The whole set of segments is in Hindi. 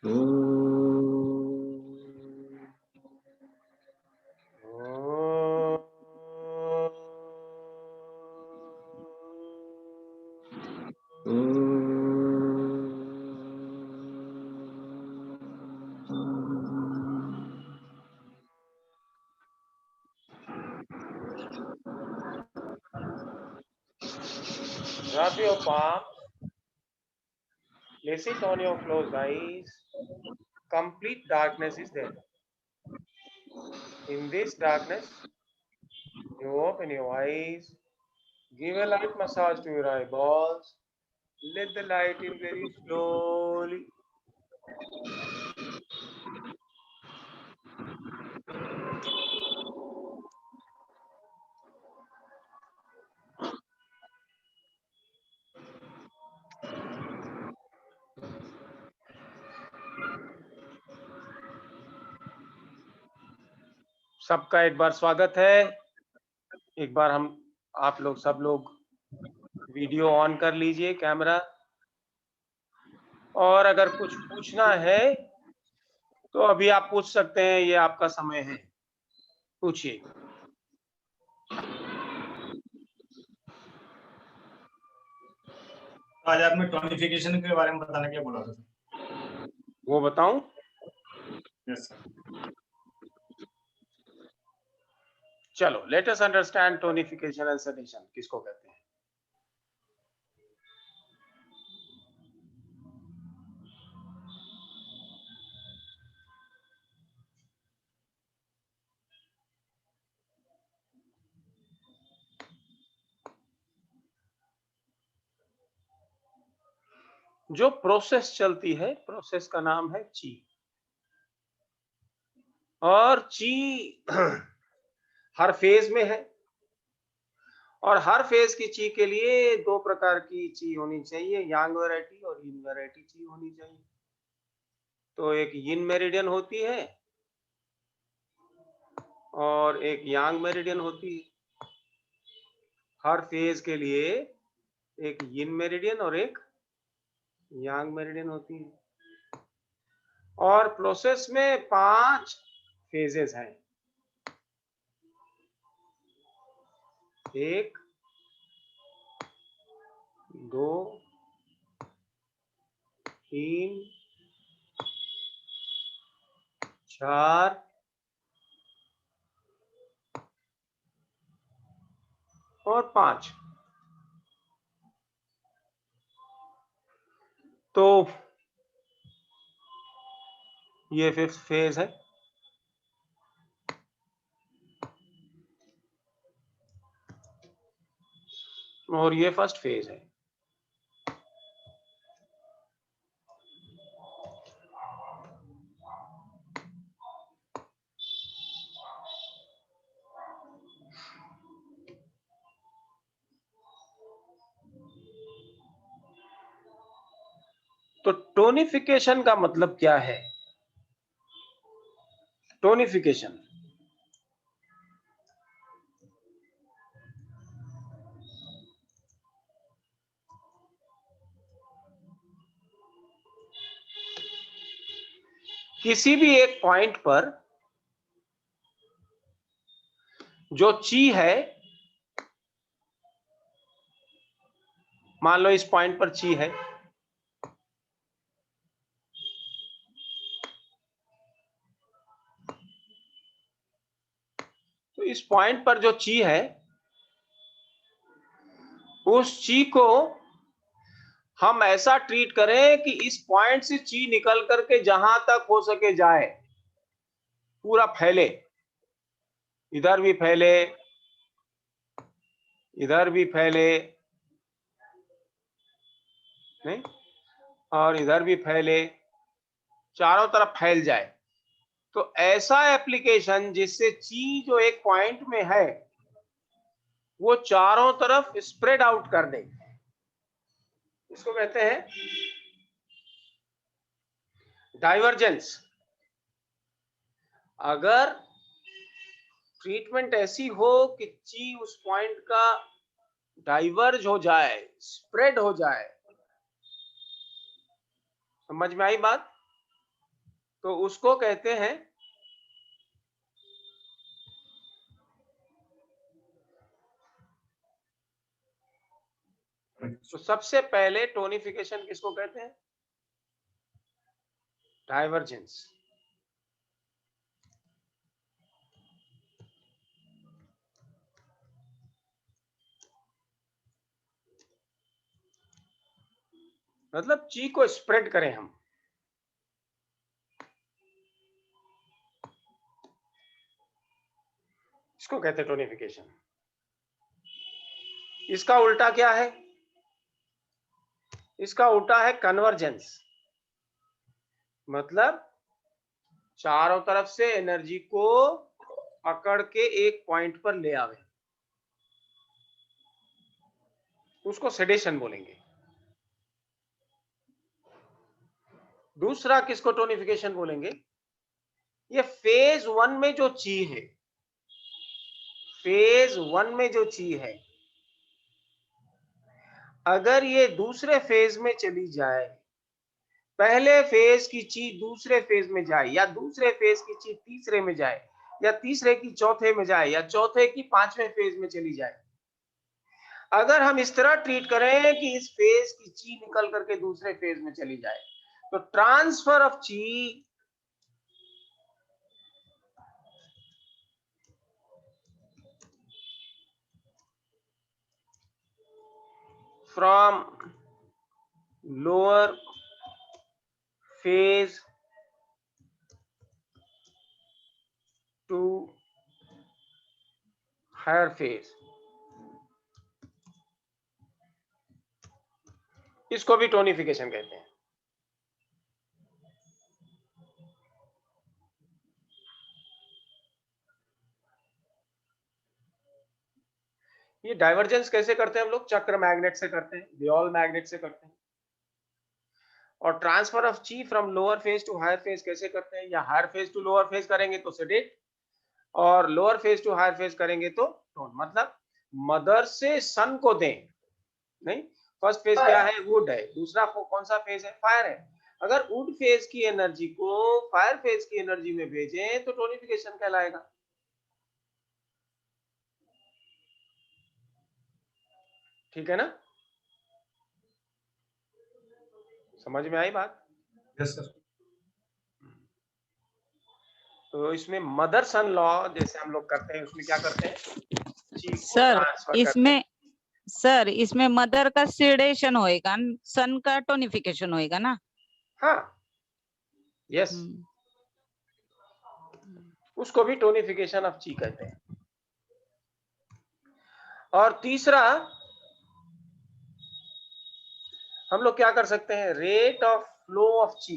Rub your palm. Place it on your closed eyes. Complete darkness is there. In this darkness, you open your eyes. Give a light massage to your eyeballs. Let the light in very slowly. सबका एक बार स्वागत है। एक बार आप लोग सब लोग वीडियो ऑन कर लीजिए, कैमरा। और अगर कुछ पूछना है तो अभी आप पूछ सकते हैं, ये आपका समय है, पूछिए। आज आपने टोनिफिकेशन के बारे में बताने के लिए बोला था, वो बताऊं? Yes sir. चलो, let us understand tonification and sedation किसको कहते हैं। जो प्रोसेस चलती है, प्रोसेस का नाम है ची। और ची हर फेज में है, और हर फेज की ची के लिए दो प्रकार की ची होनी चाहिए, यांग वैरायटी और यिन वैरायटी ची होनी चाहिए। तो एक यिन मेरिडियन होती है और एक यांग मेरिडियन होती है। हर फेज के लिए एक यिन मेरिडियन और एक यांग मेरिडियन होती है। और प्रोसेस में 5 फेजेस हैं। 1, 2, 3, 4 और 5। तो ये 5th फेज है। और ये फर्स्ट फेज है। तो टोनिफिकेशन का मतलब क्या है? टोनिफिकेशन किसी भी एक पॉइंट पर जो ची है, मान लो इस पॉइंट पर ची है, तो इस पॉइंट पर जो ची है, उस ची को हम ऐसा ट्रीट करें कि इस पॉइंट से ची निकल करके जहां तक हो सके जाए, पूरा फैले। इधर भी फैले, इधर भी फैले, नहीं, और इधर भी फैले, चारों तरफ फैल जाए। तो ऐसा एप्लीकेशन जिससे ची जो एक पॉइंट में है वो चारों तरफ स्प्रेड आउट कर दे, इसको कहते हैं डाइवर्जेंस। अगर ट्रीटमेंट ऐसी हो कि ची उस पॉइंट का डाइवर्ज हो जाए, स्प्रेड हो जाए, समझ में आई बात? तो उसको कहते हैं तो सबसे पहले टोनिफिकेशन किसको कहते हैं? डाइवर्जेंस। मतलब ची को स्प्रेड करें हम। इसको कहते हैं टोनिफिकेशन। इसका उल्टा क्या है? इसका उल्टा है कन्वर्जेंस। मतलब चारों तरफ से एनर्जी को पकड़ के एक पॉइंट पर ले आवे, उसको सेडेशन बोलेंगे। दूसरा किसको टोनिफिकेशन बोलेंगे? ये फेज 1 में जो ची है, फेज 1 में जो ची है, अगर ये दूसरे फेज में चली जाए, पहले फेज की ची दूसरे फेज में जाए, या दूसरे फेज की ची तीसरे में जाए, या तीसरे की चौथे में जाए, या चौथे की पांचवें फेज में चली जाए, अगर हम इस तरह ट्रीट करें कि इस फेज की ची निकल करके दूसरे फेज में चली जाए, तो ट्रांसफर ऑफ ची from lower phase to higher phase, इसको भी टोनिफिकेशन कहते हैं। ये डाइवर्जेंस कैसे करते हैं हम लोग? चक्र मैग्नेट से करते हैं, बॉल मैग्नेट से करते हैं। और ट्रांसफर ऑफ ची from lower phase to higher phase कैसे करते हैं? या higher phase to lower phase करेंगे तो सेडेट, और lower phase to higher phase करेंगे तो टोन। मतलब मदर से सन को दें, नहीं, फर्स्ट फेज क्या है? वुड है। दूसरा कौन सा फेज है? फायर है। अगर वुड फेज की एनर्जी को फायर फेज की एनर्जी में भेजें तो टोनिफिकेशन कहलाएगा। ठीक है ना? समझ में आई बात? Yes sir. तो इसमें मदर सन लॉ जैसे हम लोग करते हैं, उसमें क्या करते हैं? ची को सर ट्रांसफर करते हैं। इसमें मदर का सीडेशन होएगा, सन का टोनिफिकेशन होएगा ना? हाँ, यस, उसको भी टोनिफिकेशन ऑफ ची कहते हैं। और तीसरा हम लोग क्या कर सकते हैं? रेट ऑफ फ्लो ऑफ ची।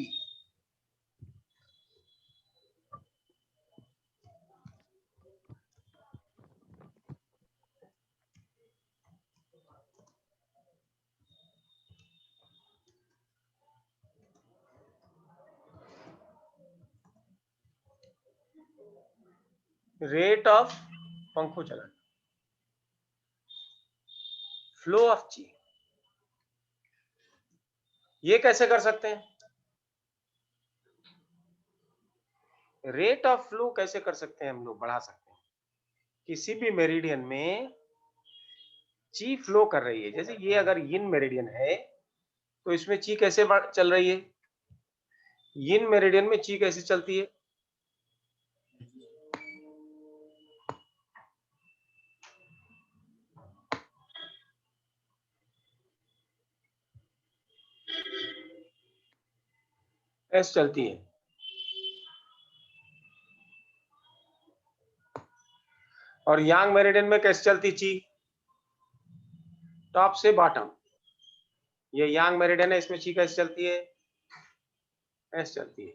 रेट ऑफ पंखो चलन, फ्लो ऑफ ची, ये कैसे कर सकते हैं? रेट ऑफ फ्लो कैसे कर सकते हैं? हम लोग बढ़ा सकते हैं। किसी भी मेरिडियन में ची फ्लो कर रही है, जैसे ये अगर यिन मेरिडियन है तो इसमें ची कैसे चल रही है? यिन मेरिडियन में ची कैसे चलती है? ऐसे चलती है। और यांग मेरिडियन में कैसे चलती ची? टॉप से बॉटम। ये यांग मेरिडियन है, इसमें ची कैसे चलती है? ऐसे चलती है।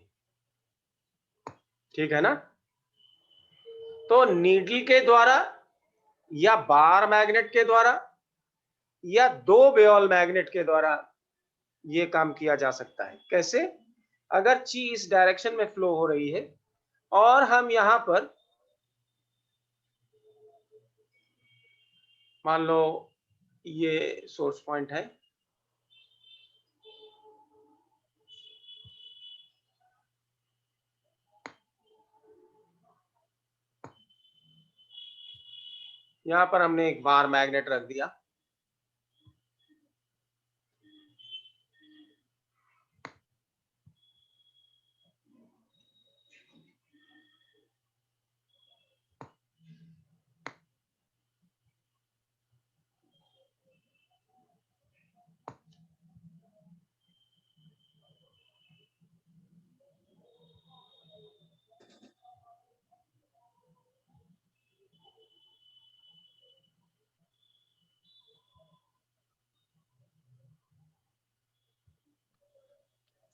ठीक है ना? तो नीडल के द्वारा, या बार मैग्नेट के द्वारा, या दो बॉल मैग्नेट के द्वारा ये काम किया जा सकता है। कैसे? अगर ची इस डायरेक्शन में फ्लो हो रही है और हम यहां पर मान लो ये सोर्स पॉइंट है, यहाँ पर हमने एक बार मैग्नेट रख दिया,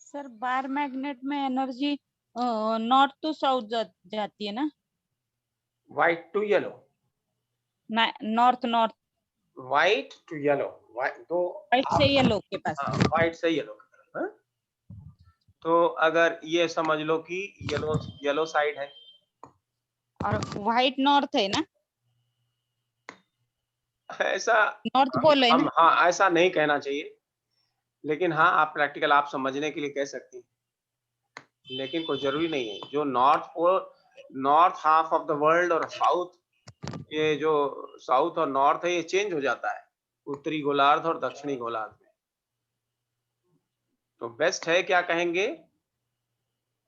सर बार मैग्नेट में एनर्जी नॉर्थ टू साउथ जाती है ना? White to yellow, north north, white to yellow, तो व्हाइट से येलो के पास। व्हाइट से येलो की तरफ, हाँ? तो अगर ये समझ लो कि येलो साइड है और व्हाइट नॉर्थ है ना? ऐसा नॉर्थ पोल है ना? हाँ ऐसा नहीं कहना चाहिए, लेकिन हाँ आप प्रैक्टिकल आप समझने के लिए कह सकती हैं, लेकिन कोई जरूरी नहीं है। जो north pole, north half of the world और साउथ, ये जो साउथ और नॉर्थ है ये चेंज हो जाता है उत्तरी गोलार्ध और दक्षिणी गोलार्ध में। तो बेस्ट है क्या कहेंगे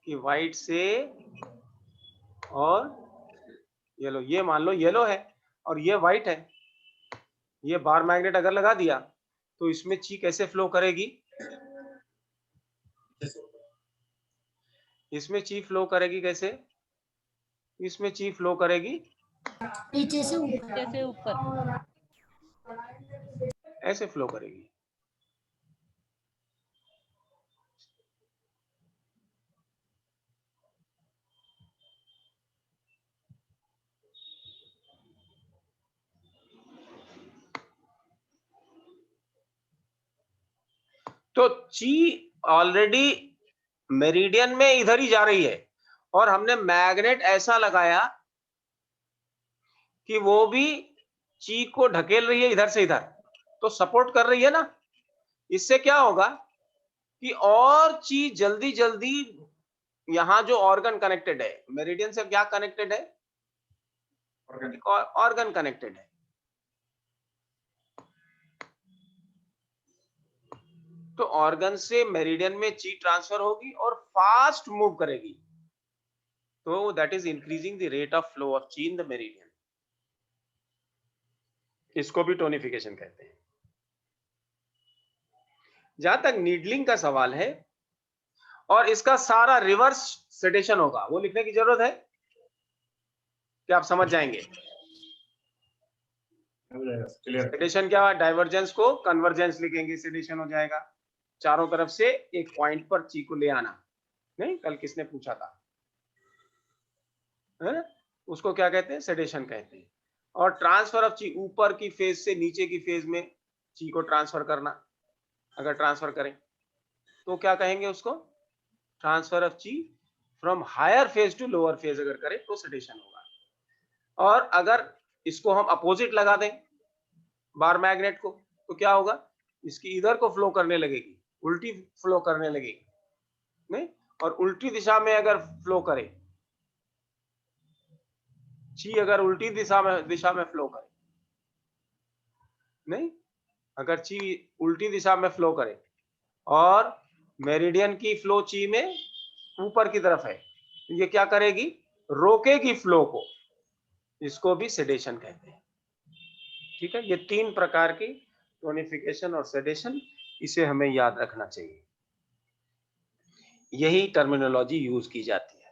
कि व्हाइट से और येलो, ये मान लो येलो है और ये व्हाइट है, ये बार मैग्नेट अगर लगा दिया तो इसमें ची कैसे फ्लो करेगी? इसमें ची फ्लो करेगी कैसे? इसमें ची फ्लो करेगी नीचे से जैसे ऊपर। ऐसे फ्लो करेगी। तो ची ऑलरेडी मेरिडियन में इधर ही जा रही है और हमने मैग्नेट ऐसा लगाया कि वो भी ची को ढकेल रही है इधर से इधर, तो सपोर्ट कर रही है ना। इससे क्या होगा कि और ची जल्दी जल्दी, यहाँ जो ऑर्गन कनेक्टेड है मेरिडियन से, क्या कनेक्टेड है? ऑर्गन कनेक्टेड है। तो ऑर्गन से मेरिडियन में ची ट्रांसफर होगी और फास्ट मूव करेगी, तो that is increasing the rate of flow of ची इन द मेरिडियन। इसको भी टोनिफिकेशन कहते हैं। जहां तक नीडलिंग का सवाल है, और इसका सारा रिवर्स सेडेशन होगा, वो लिखने की जरूरत है कि आप समझ जाएंगे। सेडेशन क्या? डाइवर्जेंस को कन्वर्जेंस लिखेंगे, सेडेशन हो जाएगा। चारों तरफ से एक पॉइंट पर ची को ले आना, नहीं कल किसने पूछा था, है ना? उसको क्या कहते हैं? सेडेशन कहते हैं। और ट्रांसफर ऑफ ची, ऊपर की फेज से नीचे की फेज में ची को ट्रांसफर करना, अगर ट्रांसफर करें तो क्या कहेंगे उसको? ट्रांसफर ऑफ ची from higher phase to lower phase अगर करें तो सेडेशन होगा। और अगर इसको हम अपोजिट लगा दें बार मैग्नेट को, तो क्या होगा? इसकी इधर को फ्लो करने लगेगी, उल्टी फ्लो करने लगेगी, नहीं? और उल्टी दिशा में अगर फ्लो करे ची, अगर उल्टी दिशा में फ्लो करे, नहीं, अगर ची उल्टी दिशा में फ्लो करे और मेरिडियन की फ्लो ची में ऊपर की तरफ है, तो ये क्या करेगी? रोकेगी फ्लो को। इसको भी सेडेशन कहते हैं। ठीक है, ये तीन प्रकार की टोनिफिकेशन और सेडेशन, इसे हमें याद रखना चाहिए। यही टर्मिनोलॉजी यूज की जाती है।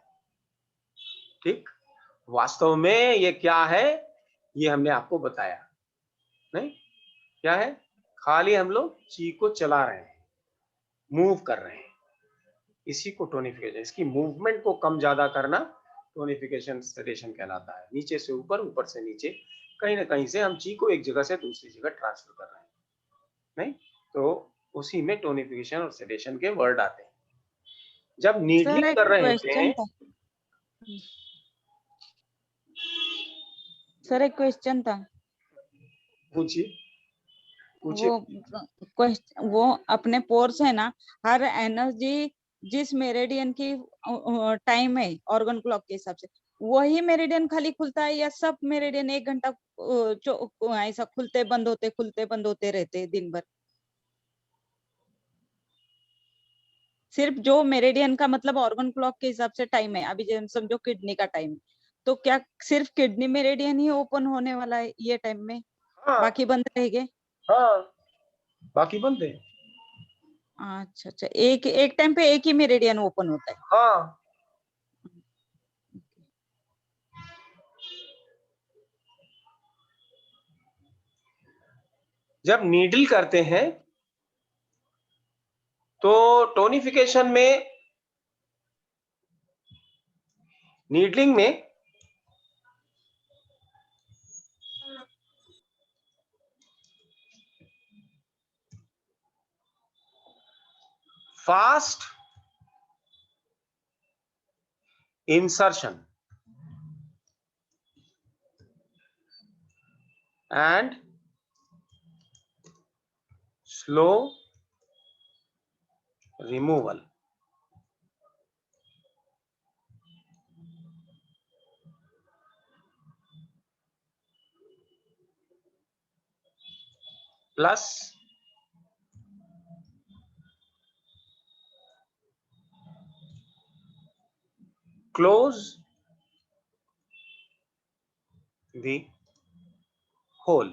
ठीक, वास्तव में ये क्या है ये हमने आपको बताया नहीं, क्या है? खाली हम लोग ची को चला रहे हैं, मूव कर रहे हैं, इसी को टोनिफिकेशन, इसकी मूवमेंट को कम ज्यादा करना टोनिफिकेशन सेडेशन कहलाता है। नीचे से ऊपर, ऊपर से नीचे, कहीं ना कहीं से हम ची को एक जगह से दूसरी जगह ट्रांसफर कर रहे हैं, नहीं? तो उसी में टोनिफिकेशन और सेडेशन के वर्ड आते हैं। जब नीडलिंग कर रहे थे, सर एक क्वेश्चन था। पूछिए वो अपने पोर्स है ना, हर एनर्जी जिस मेरिडियन की टाइम है ऑर्गन क्लॉक के हिसाब से, वही मेरिडियन खाली खुलता है या सब मेरिडियन 1 घंटा ऐसा खुलते बंद होते रहते हैं दिन भर? सिर्फ जो मेरिडियन का मतलब ऑर्गन क्लॉक के हिसाब से टाइम है, अभी जैसे समझो किडनी का टाइम, तो क्या सिर्फ किडनी मेरिडियन ही ओपन होने वाला है ये टाइम में? हाँ बाकी बंद रहेंगे? हाँ, बाकी बंद है। अच्छा अच्छा, एक टाइम पे एक ही मेरिडियन ओपन होता है? हाँ, जब नीडल करते हैं तो टोनिफिकेशन में, नीडलिंग में fast insertion and slow removal. Plus close the hole.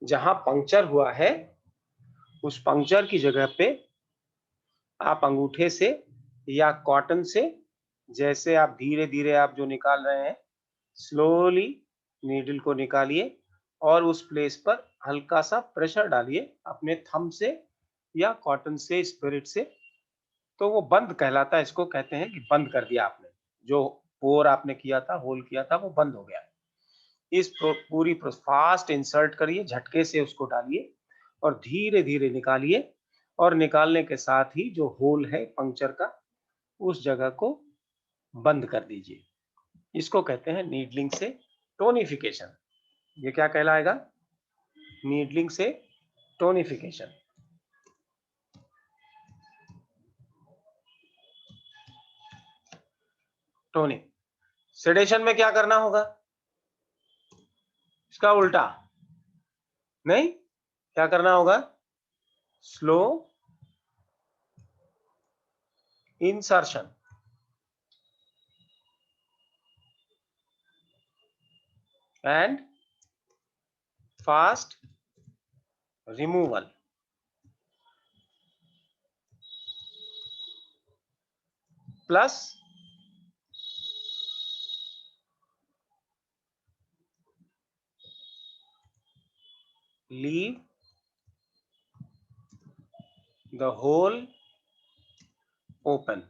जहां पंक्चर हुआ है उस पंक्चर की जगह पे आप अंगूठे से या कॉटन से, जैसे आप धीरे धीरे आप जो निकाल रहे हैं, स्लोली नीडल को निकालिए और उस प्लेस पर हल्का सा प्रेशर डालिए अपने थंब से या कॉटन से, स्पिरिट से, तो वो बंद कहलाता है। इसको कहते हैं कि बंद कर दिया आपने, जो पोर आपने किया था, होल किया था, वो बंद हो गया। इस पूरी फास्ट इंसर्ट करिए, झटके से उसको डालिए और धीरे धीरे निकालिए, और निकालने के साथ ही जो होल है पंक्चर का, उस जगह को बंद कर दीजिए। इसको कहते हैं नीडलिंग से टोनिफिकेशन। ये क्या कहलाएगा? नीडलिंग से टोनिफिकेशन। टोनिंग। सेडेशन में क्या करना होगा? इसका उल्टा नहीं, क्या करना होगा? Slow insertion and fast removal. Plus leave the hole open.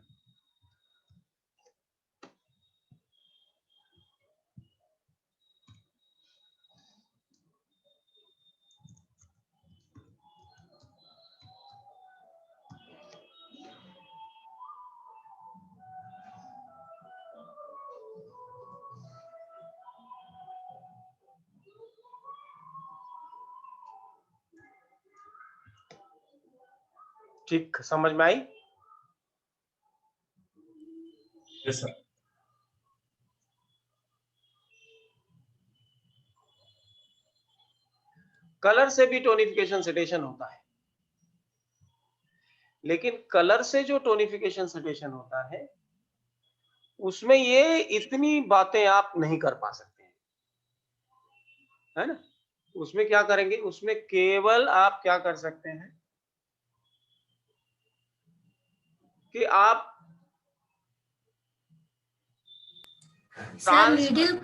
ठीक, समझ में आई? Yes sir. कलर से भी टोनिफिकेशन सेडेशन होता है, लेकिन कलर से जो टोनिफिकेशन सेडेशन होता है उसमें ये इतनी बातें आप नहीं कर पा सकते हैं, है ना? उसमें क्या करेंगे? उसमें केवल आप क्या कर सकते हैं कि आप सर नीडल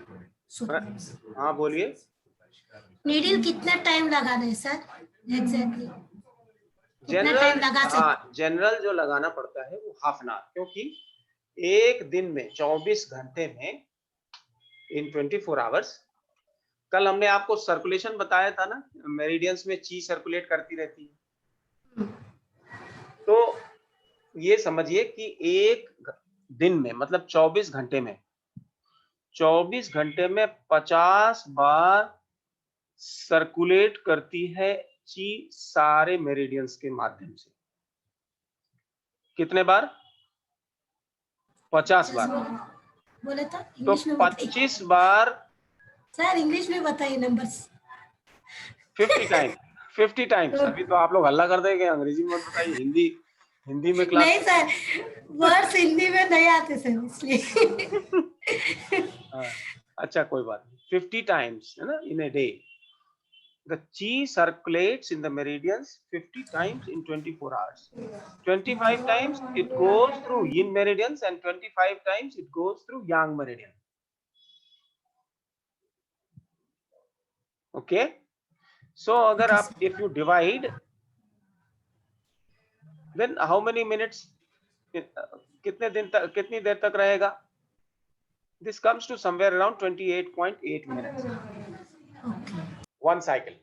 हाँ बोलिए। नीडल कितना टाइम लगाना है सर एग्जैक्टली? कितना जनरल, टाइम लगा सकते? हाँ, जनरल जो लगाना पड़ता है वो हाफ एन आवर, क्योंकि एक दिन में 24 घंटे में, इन 24 आवर्स, कल हमने आपको सर्कुलेशन बताया था ना, मेरिडियंस में ची सर्कुलेट करती रहती है। तो ये समझिए कि एक दिन में, मतलब 24 घंटे में, 24 घंटे में 50 बार सर्कुलेट करती है ची सारे मेरिडियंस के माध्यम से। कितने बार? 50 बार। बोले तो तो इंग्लिश में बताइए 25 बार सर, इंग्लिश में बताइए नंबर्स। 50 time 50 times. अभी तो आप लोग हल्ला कर देंगे, अंग्रेजी में बताइए, हिंदी में क्लास। नहीं सर, वर्ड्स हिंदी में नहीं आते सर, इसलिए। हाँ, अच्छा कोई बात नहीं। 50 टाइम्स है ना in a day. The chi circulates in the meridians 50 times in 24 hours. 25 times it goes through yin meridians and 25 times it goes through yang meridian. Okay, so agar Okay, aap if you divide, then how many minutes, कितने दिन तक, कितनी देर तक रहेगा? This comes to somewhere around 28.8 minutes. One cycle.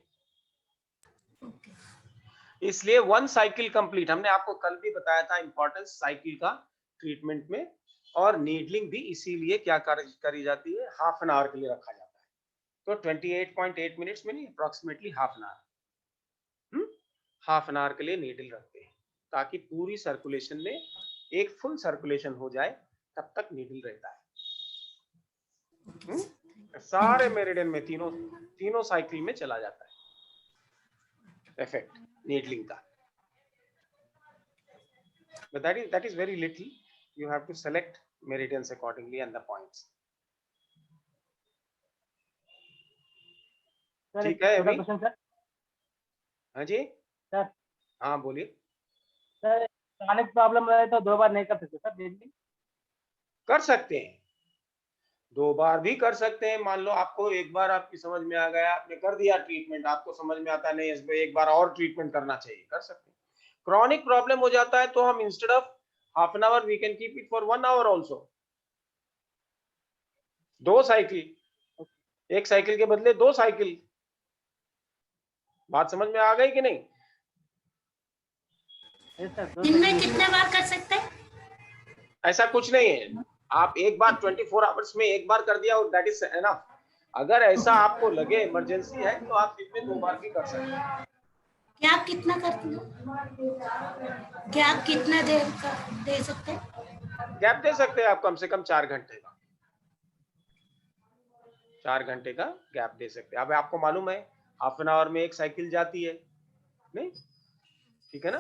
इसलिए वन साइकिल कंप्लीट, हमने आपको कल भी बताया था इंपॉर्टेंस साइकिल का ट्रीटमेंट में, और नीडलिंग भी इसीलिए क्या करी जाती है, हाफ एन आवर के लिए रखा जाता है। तो 28.8 मिनट्स में नहीं, approximately half an our, half an our के लिए नीडल रखते हैं ताकि पूरी सर्कुलेशन में एक फुल सर्कुलेशन हो जाए, तब तक नीडल रहता है। सारे मेरिडियन में तीनों साइकिल में चला जाता है इफेक्ट needling का। But that is very little. You have to select meridians accordingly and the points. ठीक है अभी? हाँ जी सर। हाँ बोलिए सर। क्रॉनिक प्रॉब्लम रहे तो 2 बार नहीं कर सकते सर डेली? कर सकते हैं, 2 बार भी कर सकते हैं। मान लो आपको एक बार आपकी समझ में आ गया, आपने कर दिया ट्रीटमेंट, आपको समझ में आता नहीं इसमें एक बार और ट्रीटमेंट करना चाहिए, कर सकते हैं। क्रॉनिक प्रॉब्लम हो जाता है तो हम instead of half an hour we can keep it for 1 hour also. 2 cycle, एक साइकिल के बदले 2 साइकिल। बात समझ में आ गई कि नहीं? दिन में कितने बार कर सकते हैं? ऐसा कुछ नहीं है, आप एक बार 24 आवर्स में एक बार कर दिया और दैट इज एनफ। अगर ऐसा आपको लगे इमरजेंसी है तो आप दिन में 2 बार भी कर सकते हैं। गैप कितना करते हो? गैप कितना देर का दे सकते हैं? गैप दे सकते हैं आप कम से कम 4 घंटे का, 4 घंटे का गैप दे सकते हैं। अब आपको मालूम है हाफ एन आवर में एक साइकिल जाती है नहीं, ठीक है ना?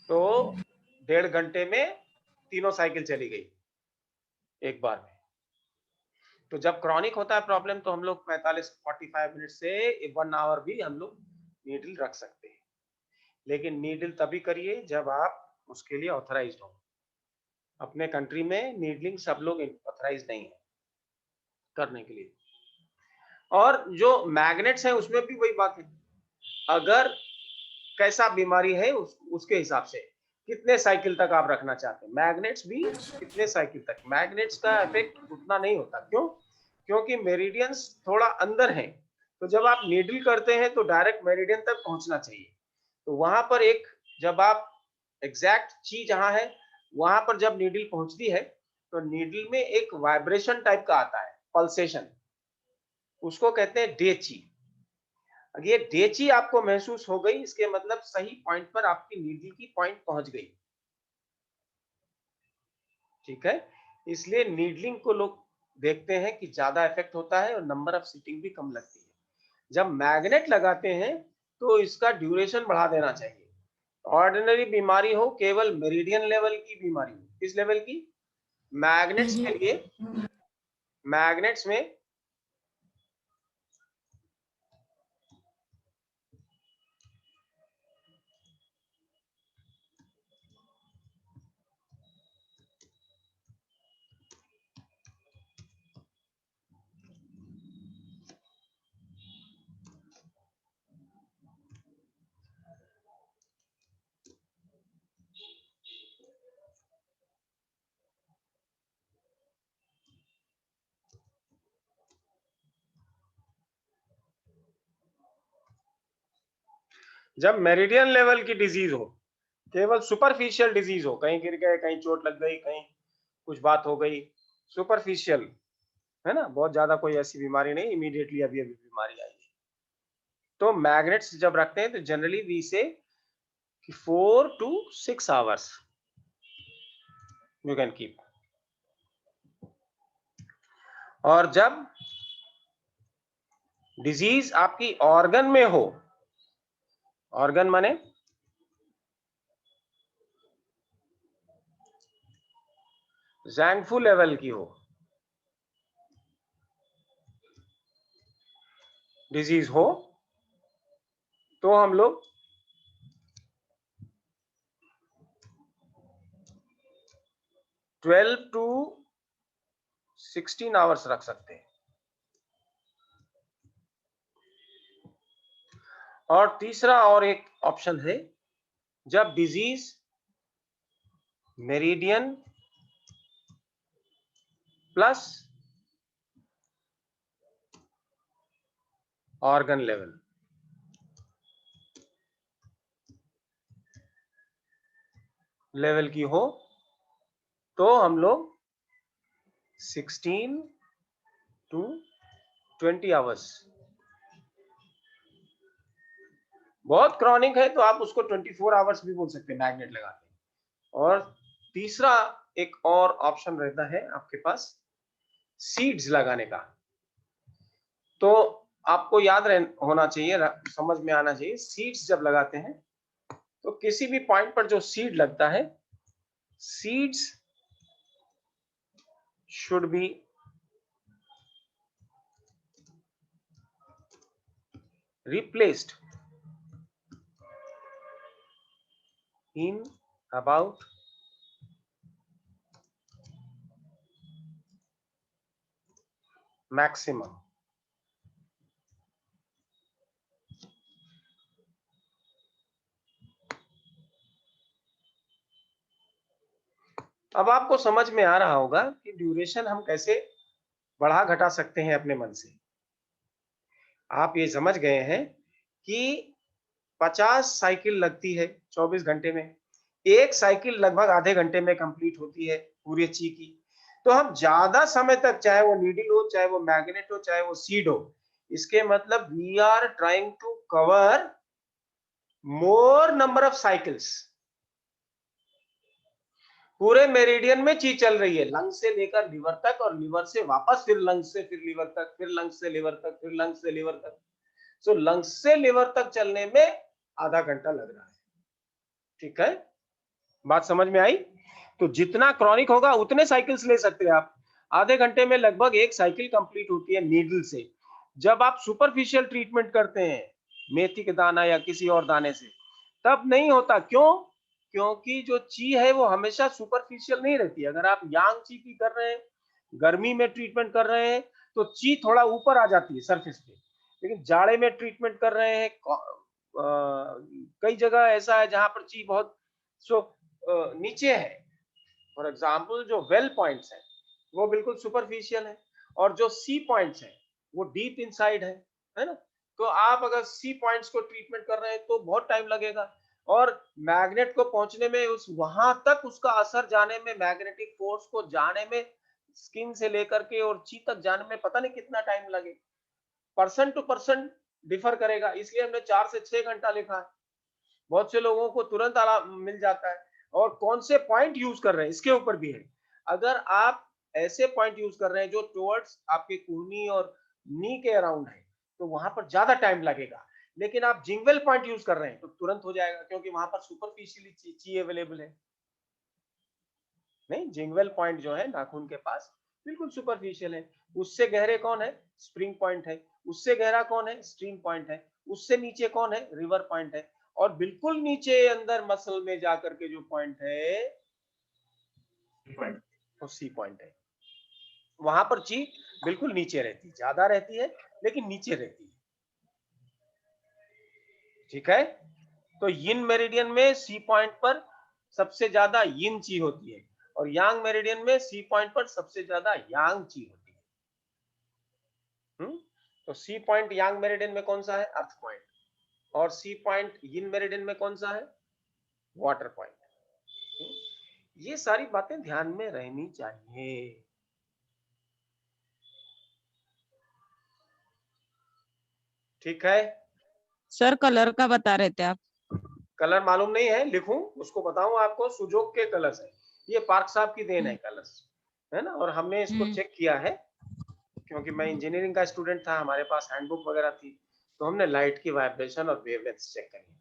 तो 1.5 घंटे में तीनों साइकिल चली गई एक बार में। तो जब क्रॉनिक होता है प्रॉब्लम तो हम लोग 45 मिनट से 1 आवर भी हम लोग नीडल रख सकते हैं, लेकिन नीडल तभी करिए जब आप उसके लिए ऑथराइज्ड हो। अपने कंट्री में नीडलिंग सब लोग ऑथराइज नहीं है करने के लिए। और जो मैग्नेट्स है उसमें भी वही बात है, अगर कैसा बीमारी है उसके हिसाब से कितने साइकिल तक आप रखना चाहते हैं। मैग्नेट्स भी कितने साइकिल तक, मैग्नेट्स का इफेक्ट उतना नहीं होता। क्यों? क्योंकि मेरिडियंस थोड़ा अंदर है, तो जब आप नीडल करते हैं तो डायरेक्ट मेरिडियन तक पहुंचना चाहिए। तो वहां पर एक, जब आप एग्जैक्ट चीज जहां है वहां पर जब नीडल पहुंचती है तो नीडल में एक वाइब्रेशन टाइप का आता है, पल्सेशन, उसको कहते हैं डेची। ये डेची आपको महसूस हो गई, इसके मतलब सही पॉइंट पर आपकी नीडल की पॉइंट पहुंच गई, ठीक है? इसलिए नीडलिंग को लोग देखते हैं कि ज्यादा इफेक्ट होता है और नंबर ऑफ सीटिंग भी कम लगती है। जब मैग्नेट लगाते हैं तो इसका ड्यूरेशन बढ़ा देना चाहिए। ऑर्डिनरी बीमारी हो, केवल मेरिडियन लेवल की बीमारी हो, किस लेवल की? मैग्नेट्स के लिए, मैग्नेट्स में जब मेरिडियन लेवल की डिजीज हो, केवल सुपरफिशियल डिजीज हो, कहीं गिर गए, कहीं चोट लग गई, कहीं कुछ बात हो गई, सुपरफिशियल है ना, बहुत ज्यादा कोई ऐसी बीमारी नहीं, इमीडिएटली अभी बीमारी आई है, तो मैग्नेट्स जब रखते हैं तो जनरली वी से 4 to 6 hours you can keep. और जब डिजीज आपकी ऑर्गन में हो, ऑर्गन माने ज़ैंगफू लेवल की हो, डिजीज हो, तो हम लोग 12 to 16 आवर्स रख सकते हैं। और तीसरा और एक ऑप्शन है, जब disease meridian plus organ level की हो, तो हम लोग 16 to 20 आवर्स। बहुत क्रॉनिक है तो आप उसको 24 आवर्स भी बोल सकते हैं मैग्नेट लगा के। और तीसरा एक और ऑप्शन रहता है आपके पास सीड्स लगाने का। तो आपको याद होना चाहिए, समझ में आना चाहिए, सीड्स जब लगाते हैं तो किसी भी पॉइंट पर जो सीड लगता है, seeds should be replaced in about 'maximum' अब आपको समझ में आ रहा होगा कि ड्यूरेशन हम कैसे बढ़ा घटा सकते हैं अपने मन से। आप ये समझ गए हैं कि 50 साइकिल लगती है 24 घंटे में, एक साइकिल लगभग आधे घंटे में कंप्लीट होती है पूरी ची की। तो हम ज्यादा समय तक, चाहे वो नीडल हो, चाहे वो मैग्नेट हो, चाहे वो सीड हो, इसके मतलब we are trying to cover more number of cycles. पूरे मेरिडियन में ची चल रही है, लंग से लेकर लिवर तक, और लिवर से वापस फिर लंग से फिर लिवर तक, फिर लंग से लिवर तक, फिर लंग से लिवर तक। सो लंग से लिवर तक चलने में आधा घंटा लग रहा है। ठीक है, बात समझ में आई? तो जितना क्रॉनिक होगा उतने साइकिल्स ले सकते हैं आप। आधे घंटे में लगभग एक साइकिल कंप्लीट होती है नीडल से। जब आप सुपरफिशियल ट्रीटमेंट करते हैं मेथी के दाना या किसी और दाने से, तब नहीं होता। क्यों? क्योंकि जो ची है वो हमेशा सुपरफिशियल नहीं रहती। अगर आप यांग ची की कर रहे हैं, गर्मी में ट्रीटमेंट कर रहे हैं, तो ची थोड़ा ऊपर आ जाती है सरफेस पे। लेकिन जाड़े में ट्रीटमेंट कर रहे हैं, कई जगह ऐसा है जहां पर ची बहुत नीचे है। फॉर एग्जाम्पल जो वेल पॉइंट्स है वो बिल्कुल सुपरफिशियल है, और जो सी पॉइंट्स है वो डीप इनसाइड है ना। तो आप अगर सी पॉइंट्स को ट्रीटमेंट कर रहे हैं तो बहुत टाइम लगेगा, और मैग्नेट को पहुंचने में, उस वहां तक उसका असर जाने में, मैग्नेटिक फोर्स को जाने में, स्किन से लेकर के और ची तक जाने में पता नहीं कितना टाइम लगे। पर्सन टू पर्सन डिफर करेगा, इसलिए हमने 4 से 6 घंटा लिखा है। बहुत से लोगों को तुरंत आराम मिल जाता है। और कौन से पॉइंट यूज कर रहे हैं इसके ऊपर भी है। अगर आप ऐसे पॉइंट यूज कर रहे हैं जो टुवर्ड्स आपके कुहनी और नी के अराउंड है, तो वहां पर ज्यादा टाइम लगेगा। लेकिन आप जिंगवेल पॉइंट यूज कर रहे हैं तो तुरंत हो जाएगा, क्योंकि वहां पर सुपरफिशियली ची अवेलेबल है। नहीं, जिंगवेल पॉइंट जो है नाखून के पास बिल्कुल सुपरफिशियल है। उससे गहरे कौन है? स्प्रिंग पॉइंट है। उससे गहरा कौन है? स्ट्रीम पॉइंट है। उससे नीचे कौन है? रिवर पॉइंट है। और बिल्कुल नीचे अंदर मसल में जाकर के जो पॉइंट है वो सी पॉइंट है। वहां पर ची बिल्कुल नीचे रहती है, ज्यादा रहती है लेकिन नीचे रहती है। ठीक है, तो यिन मेरिडियन में सी पॉइंट पर सबसे ज्यादा यिन ची होती है, और यांग मेरिडियन में सी पॉइंट पर सबसे ज्यादा यांग ची होती है। तो सी पॉइंट यांग मेरिडियन में कौन सा है? अर्थ पॉइंट। और सी पॉइंट यिन मेरिडियन में कौन सा है? Water point. ये सारी बातें ध्यान में रहनी चाहिए। ठीक है, सर कलर का बता रहे थे आप। कलर मालूम नहीं है, लिखूं उसको, बताऊं आपको? सुजोक के कलर्स है, ये पार्क साहब की देन है कलर्स, है ना। और हमने इसको चेक किया है क्योंकि मैं इंजीनियरिंग का स्टूडेंट था, हमारे पास हैंडबुक वगैरह थी, तो हमने लाइट की वाइब्रेशन और वेवलेंथ चेक करी।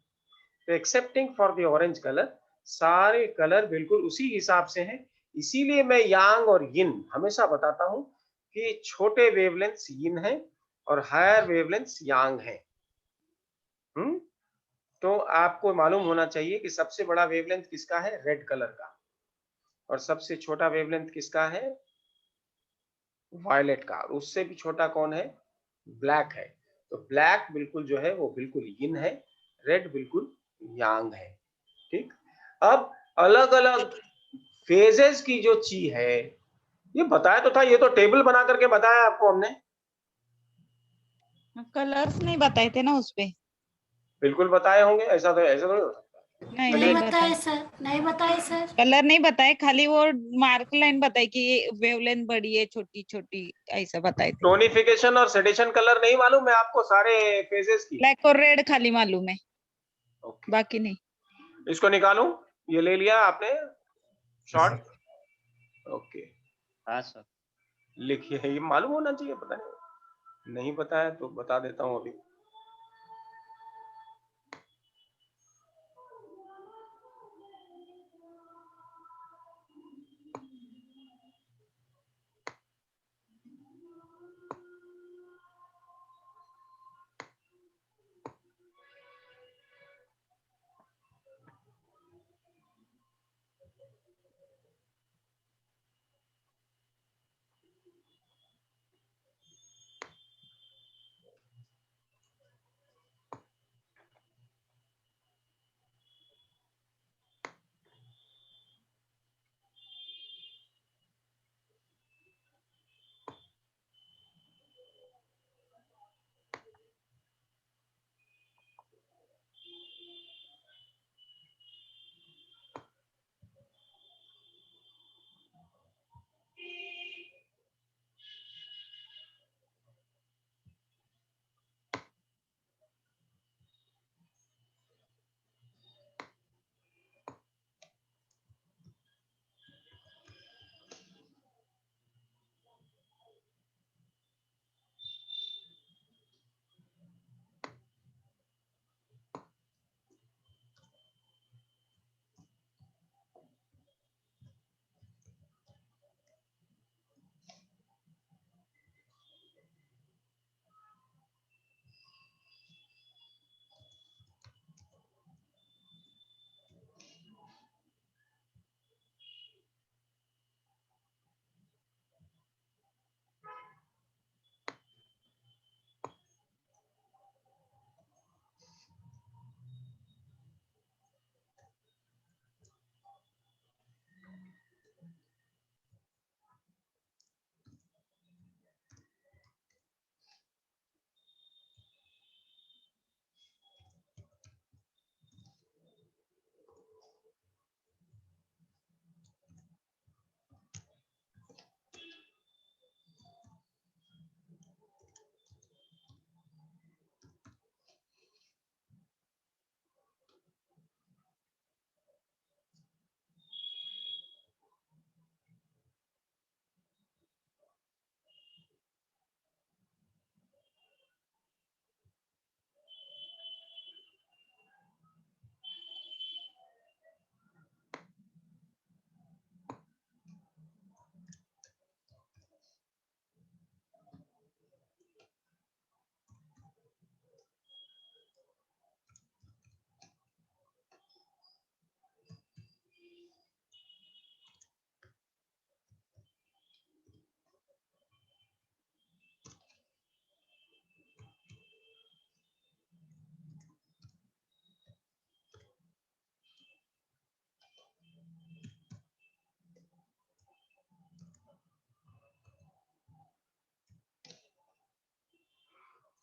तो accepting for the orange colour, सारे कलर बिल्कुल उसी हिसाब से हैं। इसीलिए मैं यांग और यिन हमेशा बताता हूं कि छोटे वेवलेंथ्स यिन है और हायर वेवलेंथ्स यांग है। तो आपको मालूम होना चाहिए कि सबसे बड़ा वेवलेंथ किसका है, रेड कलर का, और सबसे छोटा वेवलेंथ किसका है, वायलेट का, और उससे भी छोटा कौन है, ब्लैक है। तो ब्लैक बिल्कुल जो है वो बिल्कुल यिन है, रेड बिल्कुल यांग है। ठीक, अब अलग अलग फेजेस की जो ची है, ये बताया तो था, ये तो टेबल बना करके बताया आपको हमने। कलर्स नहीं बताए थे ना उसपे। बिल्कुल बताए होंगे, ऐसा तो नहीं हो सकता। नहीं नहीं नहीं चलिए, बताए, बताए सर, नहीं बताए सर। कलर नहीं बताए, खाली वो मार्क लाइन बताई कि ये वेवलेंथ बड़ी है छोटी छोटी, ऐसा बताए थे। टोनिफिकेशन और सेडेशन कलर नहीं मालूम है आपको सारे फेजेस की? ब्लैक और रेड खाली मालूम है, ओके, बाकी नहीं। इसको निकालूं, ये ले लिया आपने शॉर्ट? ओके, हाँ सर। लिखिए, ये मालूम होना चाहिए, पता नहीं पता है तो बता देता हूँ अभी।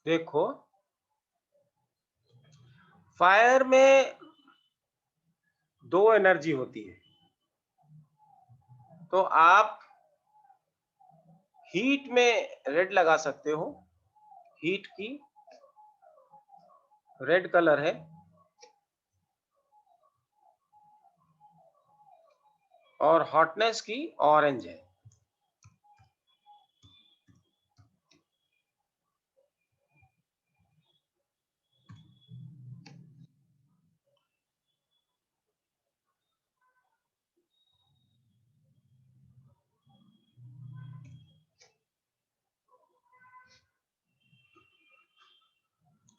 देखो, फायर में दो एनर्जी होती है, तो आप हीट में रेड लगा सकते हो, हीट की रेड कलर है, और हॉटनेस की ऑरेंज है।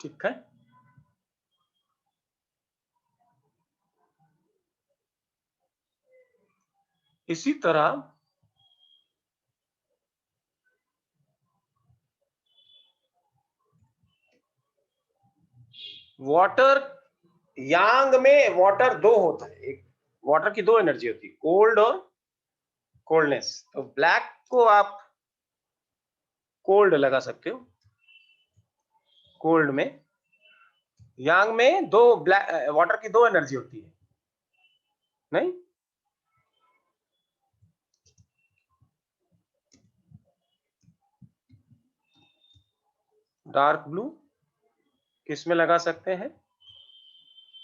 ठीक है। इसी तरह वाटर, यांग में वाटर दो होता है, एक वाटर की दो एनर्जी होती है, कोल्ड और कोल्डनेस। तो ब्लैक को आप कोल्ड लगा सकते हो, कोल्ड में। यांग में दो ब्लैक वाटर की दो एनर्जी होती है, नहीं? डार्क ब्लू किस में लगा सकते हैं?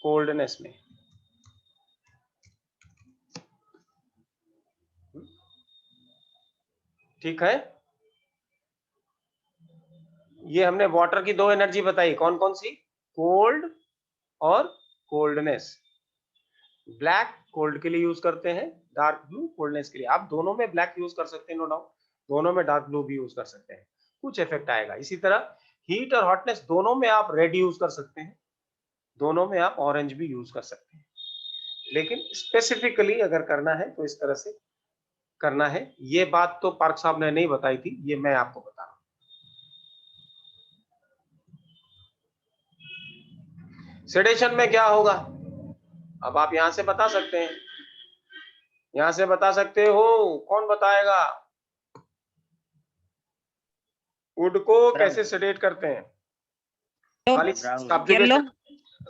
कोल्डनेस में। ठीक है, ये हमने वाटर की दो एनर्जी बताई, कौन कौन सी? कोल्ड और कोल्डनेस। ब्लैक कोल्ड के लिए यूज करते हैं, डार्क ब्लू कोल्डनेस के लिए। आप दोनों में ब्लैक यूज कर सकते हैं, नो डाउट, दोनों में डार्क ब्लू भी यूज कर सकते हैं, कुछ इफेक्ट आएगा। इसी तरह हीट और हॉटनेस दोनों में आप रेड यूज कर सकते हैं, दोनों में आप ऑरेंज भी यूज कर सकते हैं, लेकिन स्पेसिफिकली अगर करना है तो इस तरह से करना है। ये बात तो पार्क साहब ने नहीं बताई थी, ये मैं आपको बता रहा हूं। सेडेशन में क्या होगा? अब आप यहां से बता सकते हैं, यहां से बता सकते हो, कौन बताएगा? वुड को कैसे सेडेट करते हैं? खाली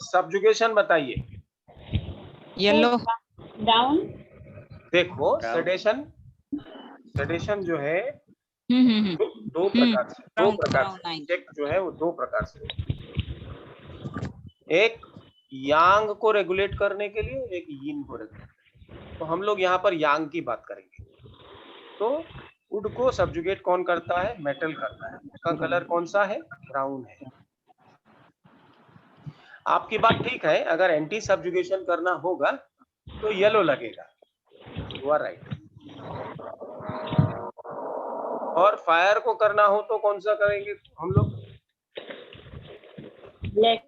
सब्जुगेशन बताइए। येलो। डाउन। देखो सेडेशन, सेडेशन जो है दो प्रकार से, एक जो है वो दो प्रकार से, एक यांग को रेगुलेट करने के लिए, एक यीन को रेगुलेट। तो हम लोग यहाँ पर यांग की बात करेंगे। तो वुड को सब्जुगेट कौन करता है? मेटल करता है। उसका कलर कौन सा है? ब्राउन है। आपकी बात ठीक है, अगर एंटी सब्जुगेशन करना होगा तो येलो लगेगा, यू आर राइट। और फायर को करना हो तो कौन सा करेंगे हम लोग? ब्लैक।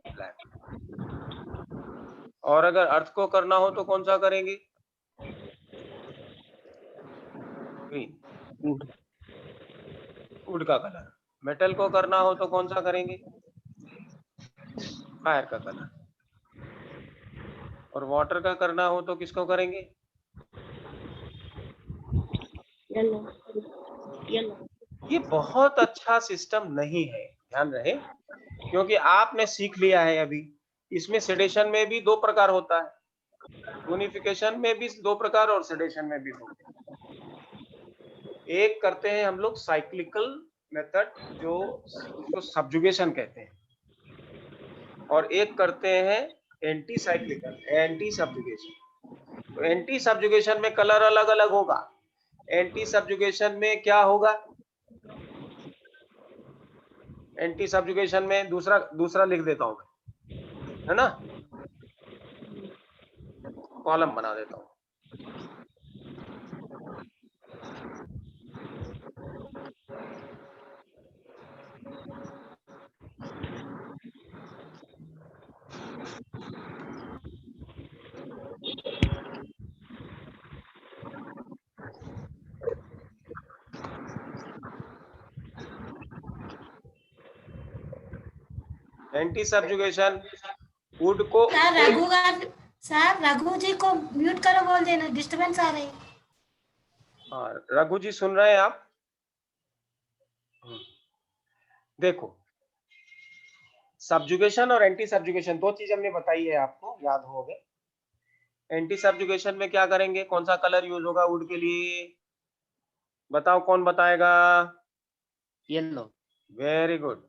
और अगर अर्थ को करना हो तो कौन सा करेंगे? ग्रीन, वुड का कलर। मेटल को करना हो तो कौन सा करेंगे? फायर का कलर। और वाटर का करना हो तो किसको करेंगे? येलो। येलो। ये बहुत अच्छा सिस्टम नहीं है, ध्यान रहे, क्योंकि आपने सीख लिया है अभी। इसमें सेडेशन में भी दो प्रकार होता है, यूनिफिकेशन में भी दो प्रकार और सेडेशन में भी दो प्रकार। एक करते हैं हम लोग साइक्लिकल मेथड, जो उसको सब्जुगेशन कहते हैं, और एक करते हैं एंटी साइक्लिकल, एंटी सब्जुगेशन। तो एंटी सब्जुगेशन में कलर अलग अलग होगा। एंटी सब्जुगेशन में क्या होगा? एंटी सब्जुगेशन में दूसरा लिख देता हूं मैं, है ना, कॉलम बना देता हूं। एंटी सब्जुगेशन वुड को सर रघु जी को म्यूट करो, बोल देना, डिस्टरबेंस आ रही है। हाँ, रघु जी सुन रहे हैं आप? देखो, सब्जुगेशन और एंटी सब्जुगेशन दो चीज हमने बताई है, आपको याद हो गए। एंटी सब्जुगेशन में क्या करेंगे? कौन सा कलर यूज होगा वुड के लिए? बताओ, कौन बताएगा? येलो। Very good.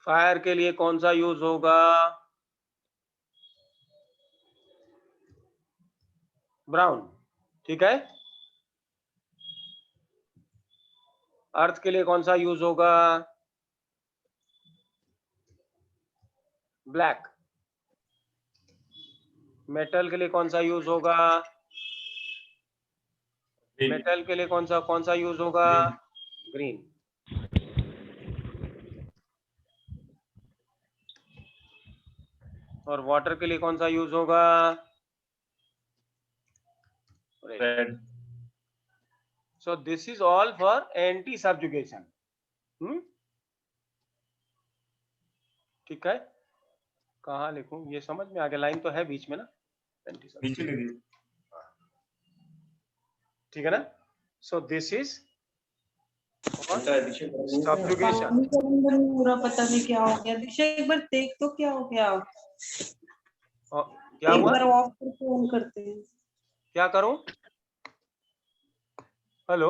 फायर के लिए कौन सा यूज होगा? ब्राउन, ठीक है। अर्थ के लिए कौन सा यूज होगा? ब्लैक। मेटल के लिए कौन सा यूज होगा? मेटल के लिए कौन सा यूज होगा? ग्रीन। और वाटर के लिए कौन सा यूज होगा? Red. So this is all for anti subjugation. ठीक है, कहाँ लिखूं? ये समझ में आ गया, लाइन तो है बीच में ना, एंटी नीचे लिखिए। ठीक है ना? So this is subjugation. पूरा पता नहीं क्या हो गया। दिशा एक बार देख तो क्या हो गया? क्या एक हुआ? बार ऑफ करके ऑन करते हैं। क्या करूं? हेलो,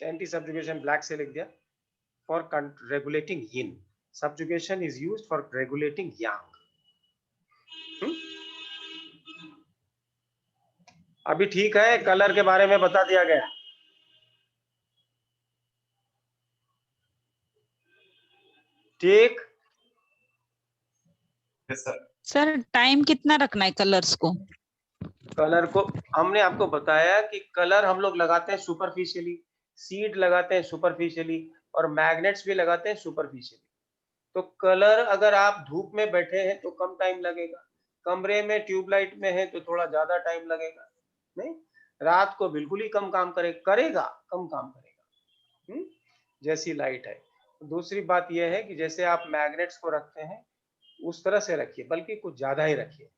एंटी सब्जुगेशन ब्लैक से लिख दिया। For regulating yin, subjugation is used for regulating yang. अभी ठीक है, कलर के बारे में बता दिया गया। ठीक। सर टाइम कितना रखना है कलर्स को? कलर को हमने आपको बताया कि कलर हम लोग लगाते हैं सुपरफिशियली, सीड लगाते हैं सुपरफिशियली, और मैग्नेट्स भी लगाते हैं सुपरफिशियली। तो कलर अगर आप धूप में बैठे हैं तो कम टाइम लगेगा, कमरे में ट्यूबलाइट में है तो थोड़ा ज्यादा टाइम लगेगा। नहीं, रात को बिल्कुल ही कम काम करेगा, कम काम करेगा जैसी लाइट है। दूसरी बात यह है कि जैसे आप मैग्नेट्स को रखते हैं उस तरह से रखिए, बल्कि कुछ ज्यादा ही रखिए,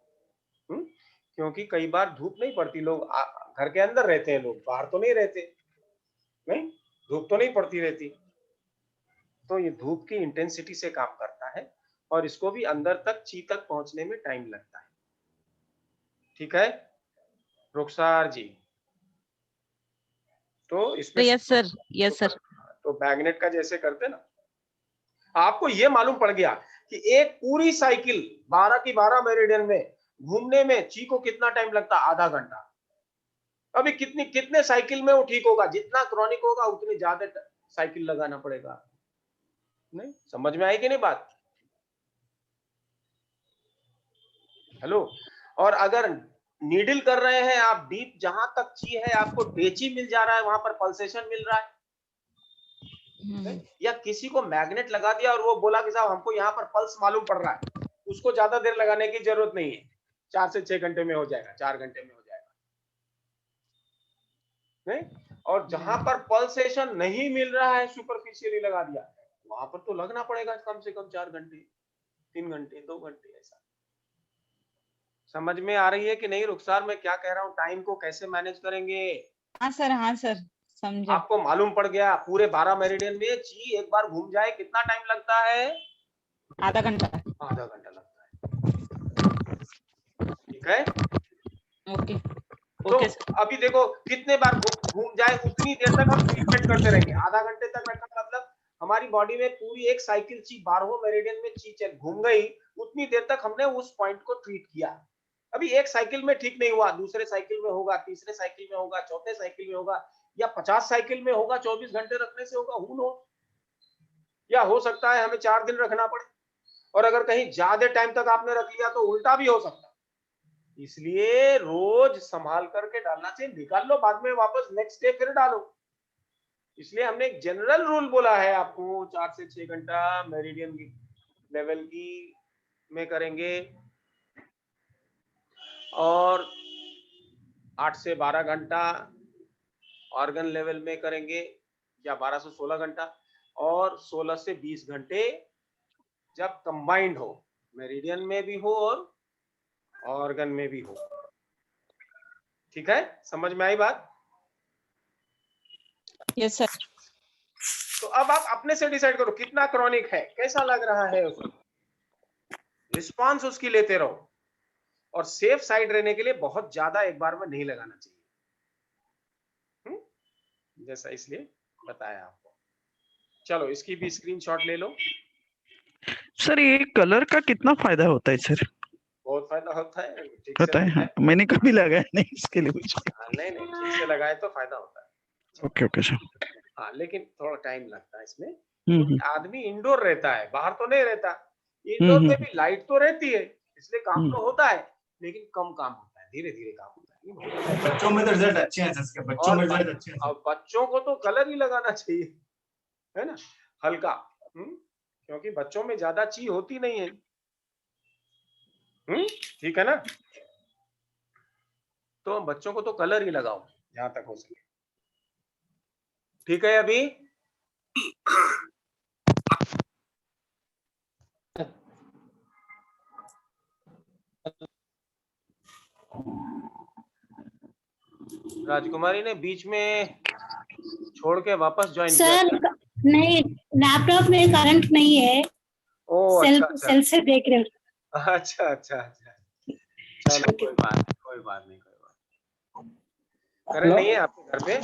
क्योंकि कई बार धूप नहीं पड़ती, लोग घर के अंदर रहते हैं, लोग बाहर तो नहीं रहते, नहीं, धूप तो नहीं पड़ती रहती, तो ये धूप की इंटेंसिटी से काम करता है और इसको भी अंदर तक ची तक पहुंचने में टाइम लगता है। ठीक है रुखसार जी? तो इसमें यस सर, यस सर। तो मैग्नेट का जैसे करते ना, आपको ये मालूम पड़ गया कि एक पूरी साइकिल 12 की 12 मेरिडियन में घूमने में ची को कितना टाइम लगता? आधा घंटा। अभी कितने साइकिल में वो ठीक होगा? जितना क्रॉनिक होगा उतनी ज्यादा साइकिल लगाना पड़ेगा। नहीं समझ में आई कि नहीं बात? हेलो, और अगर नीडल कर रहे हैं आप डीप, जहां तक ची है आपको डेची मिल जा रहा है, वहां पर पल्सेशन मिल रहा है, या किसी को मैग्नेट लगा दिया और वो बोला कि साहब हमको यहाँ पर पल्स मालूम पड़ रहा है, उसको ज्यादा देर लगाने की जरूरत नहीं है, 4 से 6 घंटे में हो जाएगा, 4 घंटे में हो जाएगा। नहीं, और जहां पर पल्सेशन नहीं मिल रहा है, सुपरफिशियली लगा दिया, वहां पर तो लगना पड़ेगा कम से कम 4 घंटे, 3 घंटे, 2 घंटे, ऐसा। समझ में आ रही है कि नहीं रुखसार? मैं क्या कह रहा हूँ, टाइम को कैसे मैनेज करेंगे? हाँ सर समझे। आपको मालूम पड़ गया पूरे 12 मेरिडियन में ची एक बार घूम जाए कितना टाइम लगता है? आधा घंटा। आधा घंटा लगता है। ठीक है, ओके तो ओके। अभी देखो कितने बार घूम जाए उतनी देर तक हम ट्रीटमेंट करते रहेंगे। आधा घंटे तक रखा मतलब हमारी बॉडी में पूरी एक साइकिल ची 12 मेरिडियन में ची चल घूम गई, उतनी देर तक हमने उस पॉइंट को ट्रीट किया। अभी एक साइकिल में ठीक नहीं हुआ, दूसरे साइकिल में होगा, तीसरे साइकिल में होगा, चौथे साइकिल में होगा, या 50 साइकिल में होगा, 24 घंटे रखने से होगा, हूं नो, या हो सकता है हमें 4 दिन रखना पड़े, और अगर कहीं ज्यादा टाइम तक आपने रख लिया तो उल्टा भी हो सकता है। इसलिए रोज संभाल करके डालना चाहिए, निकाल लो बाद में वापस नेक्स्ट डे फिर डालो। इसलिए हमने एक जनरल रूल बोला है आपको, 4 से 6 घंटा मेरिडियन लेवल की में करेंगे और 8 से 12 घंटा ऑर्गन लेवल में करेंगे, या 12 से 16 घंटा, और 16 से 20 घंटे जब कंबाइंड हो, मेरिडियन में भी हो और ऑर्गन में भी हो। ठीक है, समझ में आई बात? Yes sir. तो अब आप अपने से डिसाइड करो कितना क्रॉनिक है, कैसा लग रहा है, उसको रिस्पांस उसकी लेते रहो, और सेफ साइड रहने के लिए बहुत ज्यादा एक बार में नहीं लगाना चाहिए। जैसा इसलिए बताया आपको। चलो इसकी भी स्क्रीनशॉट ले लो। सर ये कलर का कितना फायदा होता है सर? बहुत फायदा होता है, ठीक से होता है, हाँ, लगाए। मैंने कभी लगाया नहीं इसके लिए मुझे। नहीं नहीं, ठीक से लगाए तो फायदा होता है। Okay okay sir. हाँ, लेकिन थोड़ा टाइम लगता है इसमें, हम्म क्योंकि आदमी इंडोर रहता है, बाहर तो नहीं रहता। हम्म इंडोर में भी लाइट तो रहती है, इसलिए काम हम्म। तो होता है, लेकिन कम काम होता है, धीरे धीरे काम होता है, ये बहुत होता है। बच्चों में तो रिजल्ट अच्छे हैं इसके, बच्चों में रिजल्ट अच्छे हैं। अब बच्चों को तो कलर ही लगाना चाहिए, है ना, हल्का। क्योंकि बच्चों में ज्यादा ची होती नहीं है। ठीक है ना, तो बच्चों को तो कलर ही लगाओ जहां तक हो सके। ठीक है अभी। राजकुमारी ने बीच में छोड़ के वापस ज्वाइन किया सर क्या? नहीं, लैपटॉप में करंट नहीं है, ओ सेल अच्छा सेल से देख रहे हो। अच्छा अच्छा अच्छा, चलो कोई बात नहीं, कोई बात नहीं, कोई बात नहीं। करंट नहीं है आपके घर पे?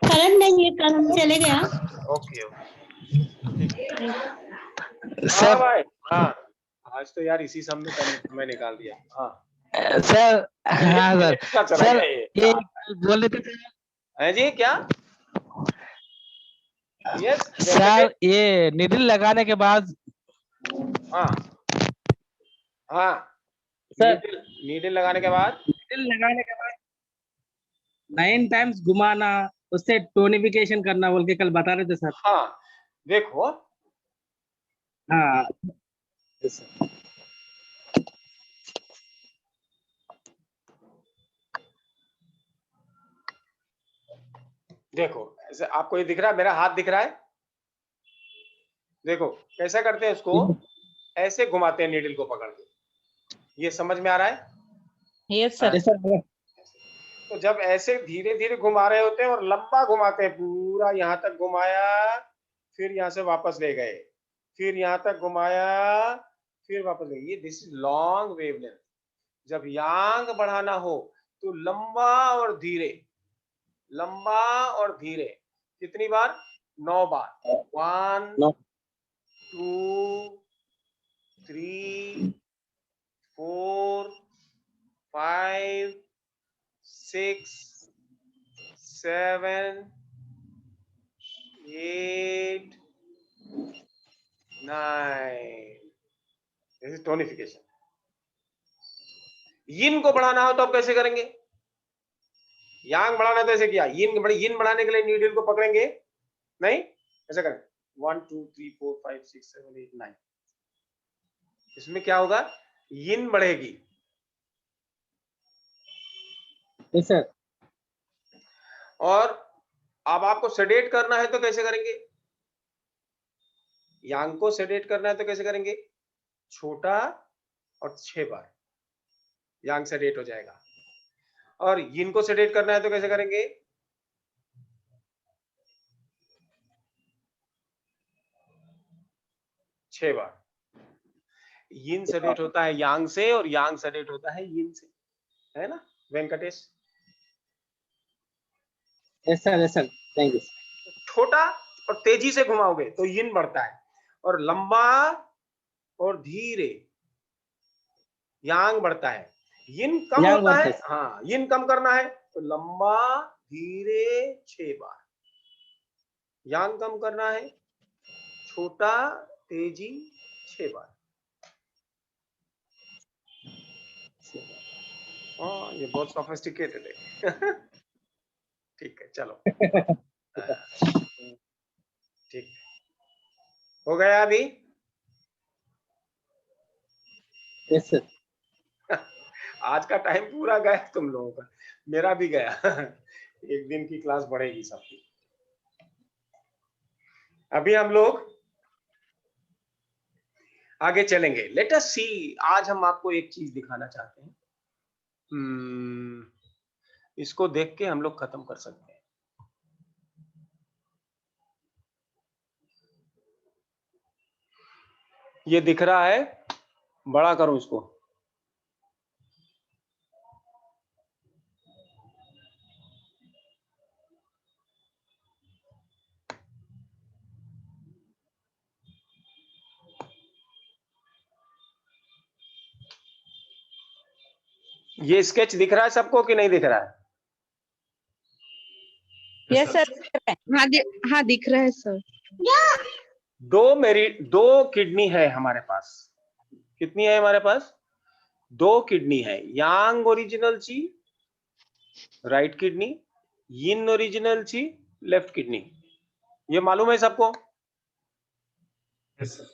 करंट नहीं है, करंट चले गया। Okay okay. हाँ सर भाई, हाँ, आज तो यार इसी सब में समय निकाल दिया। हाँ सर हाँ सर इसका चला सर गया ये। ये बोल रहे थे है जी क्या? यस सर, ये निडल लगाने के बाद हाँ हाँ, सर नीडल लगाने के बाद निडल लगाने के बाद 9 टाइम्स घुमाना, उससे टोनिफिकेशन करना बोल के कल बता रहे थे सर। हाँ देखो, हाँ देखो ऐसे आपको ये दिख रहा है, मेरा हाथ दिख रहा है, देखो कैसा करते हैं इसको, ऐसे घुमाते हैं नीडल को पकड़ के, ये समझ में आ रहा है? Yes sir. तो जब ऐसे धीरे धीरे घुमा रहे होते हैं और लंबा घुमाते हैं, पूरा यहाँ तक घुमाया, फिर यहाँ से वापस ले गए, फिर यहाँ तक घुमाया, फिर वापस ले गए, ये दिस इज लॉन्ग वेवलेंथ। जब यांग बढ़ाना हो तो लंबा और धीरे, लंबा और धीरे, कितनी बार? 9 बार। 1 2 3 4 5 6 7 8 9। This is tonification. यिन को बढ़ाना हो तो आप कैसे करेंगे? यांग बढ़ाना तो ऐसे किया, यिन बढ़ाने के लिए नीडल को पकड़ेंगे, नहीं ऐसा करें 1 2 3 4 5 6 7 8 9। इसमें क्या होगा? यिन बढ़ेगी। Yes sir. और अब आपको सेडेट करना है तो कैसे करेंगे? यांग को सेडेट करना है तो कैसे करेंगे? छोटा और 6 बार यांग सेडेट हो जाएगा। और यिन को सेडेट करना है तो कैसे करेंगे? छह बार। यिन सेडेट होता है यांग से और यांग सेडेट होता है यिन से, है ना Venkatesh? Yes sir, thank you. छोटा और तेजी से घुमाओगे तो यिन बढ़ता है, और लंबा और धीरे यांग बढ़ता है। यिन कम यांग होता है, बढ़ता है। हाँ यिन कम करना है तो लंबा धीरे 6 बार, यांग कम करना है छोटा तेजी 6 बार। हाँ ये बहुत सोफिस्टिकेटेड है। ठीक है चलो। ठीक हो गया अभी? Yes sir. आज का टाइम पूरा गया तुम लोगों का, मेरा भी गया। एक दिन की क्लास बढ़ेगी सबकी। अभी हम लोग आगे चलेंगे। लेट अस सी, आज हम आपको एक चीज दिखाना चाहते हैं। इसको देख के हम लोग खत्म कर सकते हैं। ये दिख रहा है, बड़ा करूं इसको? ये स्केच दिख रहा है सबको कि नहीं दिख रहा है? Yes sir. हाँ दिख रहा है सर। दो किडनी है हमारे पास। कितनी है हमारे पास? 2 किडनी है। यांग ओरिजिनल ची राइट किडनी, यिन ओरिजिनल ची लेफ्ट किडनी। ये मालूम है सबको? Yes sir.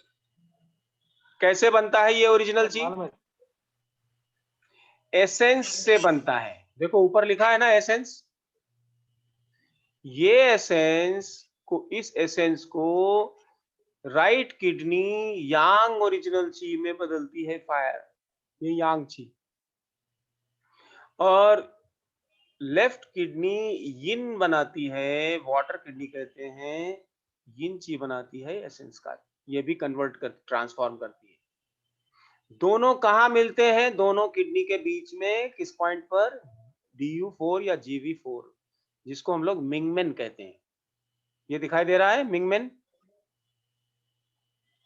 कैसे बनता है ये ओरिजिनल ची? एसेंस से बनता है। देखो ऊपर लिखा है ना एसेंस। ये एसेंस को, इस एसेंस को राइट किडनी यांग ओरिजिनल ची में बदलती है फायर, ये यांग ची। और लेफ्ट किडनी यिन बनाती है, वाटर किडनी कहते हैं, यिन ची बनाती है एसेंस का। ये भी कन्वर्ट कर ट्रांसफॉर्म करती है। दोनों कहाँ मिलते हैं? दोनों किडनी के बीच में किस पॉइंट पर? DU4 या GV4, जिसको हम लोग मिंगमेन कहते हैं। ये दिखाई दे रहा है मिंगमेन?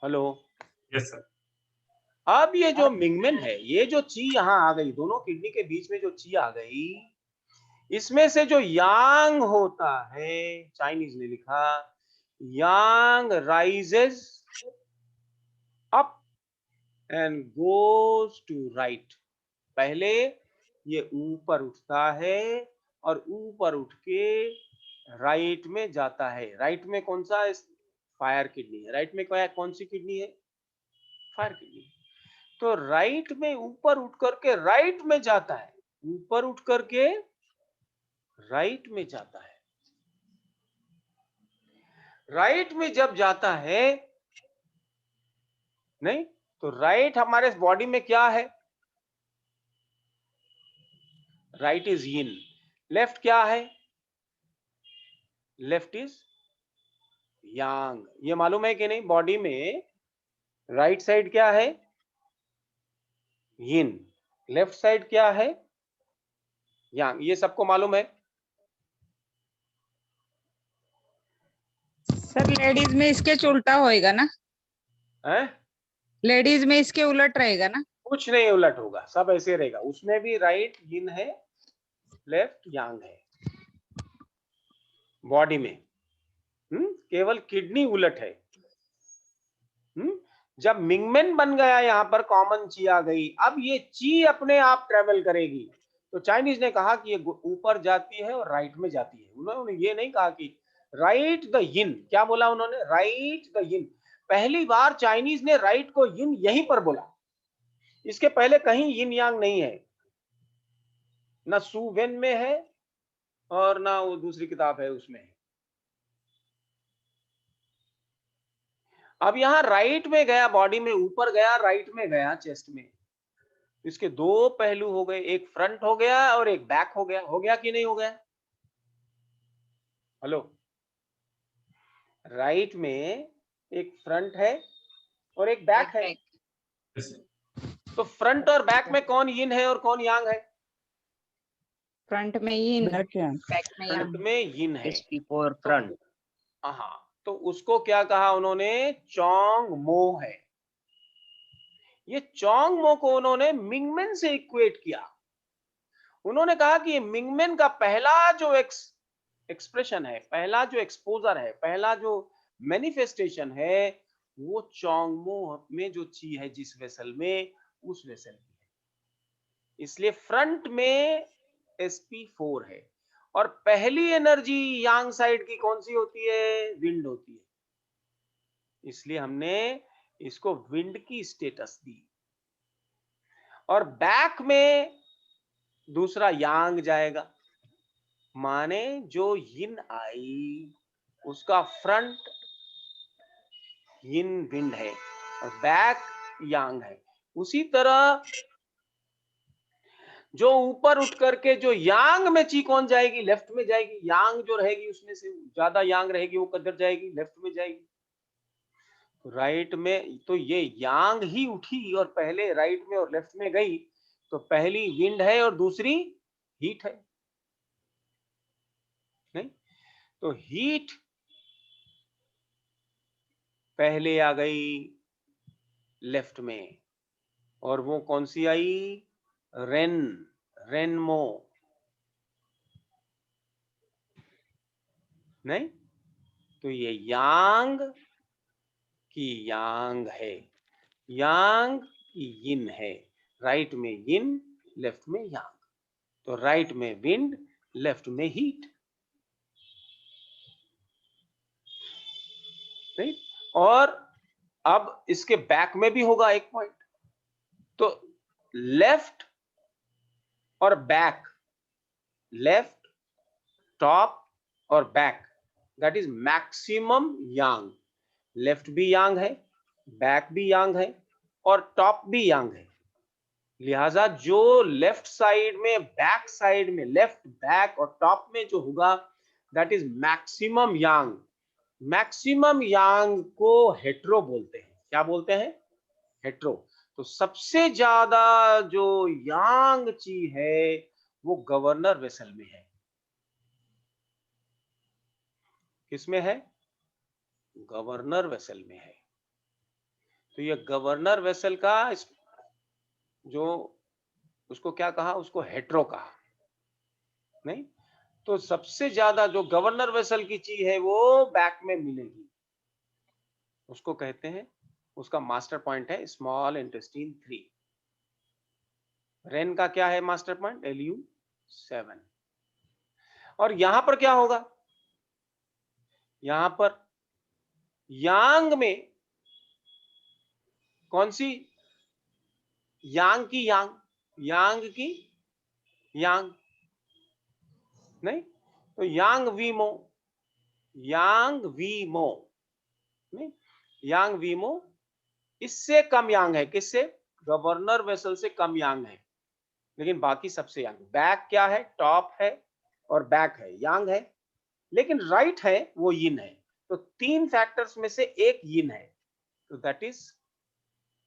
हेलो। Yes sir. अब ये जो मिंगमेन है, ये जो ची यहां आ गई, दोनों किडनी के बीच में जो ची आ गई, इसमें से जो यांग होता है, चाइनीज ने लिखा yang rises up and goes to right. पहले ये ऊपर उठता है और ऊपर उठ के राइट में जाता है। राइट में कौन सा? फायर किडनी है। राइट में कौन सी किडनी है? Fire kidney. तो राइट में ऊपर उठ करके राइट में जाता है, ऊपर उठ करके राइट में जाता है। राइट में जब जाता है, नहीं तो राइट हमारे बॉडी में क्या है? राइट इज यिन, लेफ्ट क्या है? लेफ्ट इज यांग। ये मालूम है कि नहीं? बॉडी में राइट साइड क्या है? यिन, लेफ्ट साइड क्या है? यांग। ये सबको मालूम है? सर लेडीज में इसके उल्टा होएगा ना? हैं? लेडीज में इसके उलट रहेगा ना? कुछ नहीं उलट होगा, सब ऐसे रहेगा। उसमें भी राइट यिन है, लेफ्ट यांग है बॉडी में। केवल किडनी उलट है। जब मिंगमेन बन गया, यहां पर कॉमन ची आ गई, अब ये ची अपने आप ट्रेवल करेगी। तो चाइनीज ने कहा कि ये ऊपर जाती है और राइट में जाती है। उन्होंने ये नहीं कहा कि राइट द यिन। क्या बोला उन्होंने? राइट द यिन। पहली बार चाइनीज ने राइट को यिन यहीं पर बोला। इसके पहले कहीं यिन यांग नहीं है, ना सू वेन में है और ना वो दूसरी किताब है उसमें है। अब यहां राइट में गया, बॉडी में ऊपर गया, राइट में गया चेस्ट में। इसके 2 पहलू हो गए, एक फ्रंट हो गया और एक बैक हो गया। हो गया कि नहीं हो गया? हेलो। राइट में एक फ्रंट है और एक बैक है। Yes sir. तो फ्रंट और बैक में कौन यिन है और कौन यांग है? फ्रंट में यिन, बैक में फ्रंट यांग। में यिन है। SP4 front. हाँ, तो उसको क्या कहा उन्होंने? चोंग मो है। ये चोंग मो को उन्होंने मिंगमेन से इक्वेट किया। उन्होंने कहा कि मिंगमेन का पहला जो एक्सप्रेशन है, पहला जो एक्सपोजर है, पहला जो मैनिफेस्टेशन है, वो चोंगमो में जो ची है जिस वेसल में, उस वेसल की है। इसलिए फ्रंट में SP4 है। और पहली एनर्जी यांग साइड की कौन सी होती है? विंड होती है। इसलिए हमने इसको विंड की स्टेटस दी। और बैक में दूसरा यांग जाएगा, माने जो यिन आई उसका फ्रंट यिन विंड है और बैक यांग है। उसी तरह जो ऊपर उठ करके जो यांग में ची कौन जाएगी? लेफ्ट में जाएगी। यांग जो रहेगी उसमें से ज्यादा यांग रहेगी, वो किधर जाएगी? लेफ्ट में जाएगी। राइट में तो ये यांग ही उठी और पहले राइट में और लेफ्ट में गई, तो पहली विंड है और दूसरी हीट है। नहीं तो हीट पहले आ गई लेफ्ट में, और वो कौन सी आई? रेन। रेनमो नहीं, तो ये यांग की यांग है, यांग की यिन है, राइट में यिन लेफ्ट में यांग, तो राइट में विंड लेफ्ट में हीट, नहीं। और अब इसके बैक में भी होगा एक पॉइंट, तो लेफ्ट और बैक, लेफ्ट टॉप और back, that is maximum Yang, left भी यांग है, बैक भी यांग है और टॉप भी यांग है, लिहाजा जो लेफ्ट साइड में, बैक साइड में, लेफ्ट बैक और टॉप में जो होगा that is maximum yang. Maximum yang को हेट्रो बोलते हैं, क्या बोलते हैं? हेट्रो। तो सबसे ज्यादा जो यांग ची है वो गवर्नर वेसल में है। किसमें है? गवर्नर वेसल में है। तो ये गवर्नर वेसल का जो उसको क्या कहा? उसको हेट्रो कहा, नहीं? तो सबसे ज्यादा जो गवर्नर वेसल की चीज है वो बैक में मिलेगी, उसको कहते हैं, उसका मास्टर पॉइंट है स्मॉल इंटेस्टाइन 3। रेन का क्या है मास्टर पॉइंट? LU7। और यहां पर क्या होगा? यहां पर यांग में कौन सी? यांग की यांग, यांग की यांग, नहीं? तो यांग वीमो, यांग वीमो, नहीं? यांग वीमो इससे कम यांग है, किससे? गवर्नर वेसल से कम यांग है, लेकिन बाकी सबसे यांग। बैक क्या है? टॉप है और बैक है, यांग है, लेकिन राइट है वो यिन है। तो 3 फैक्टर्स में से एक यिन है, तो that is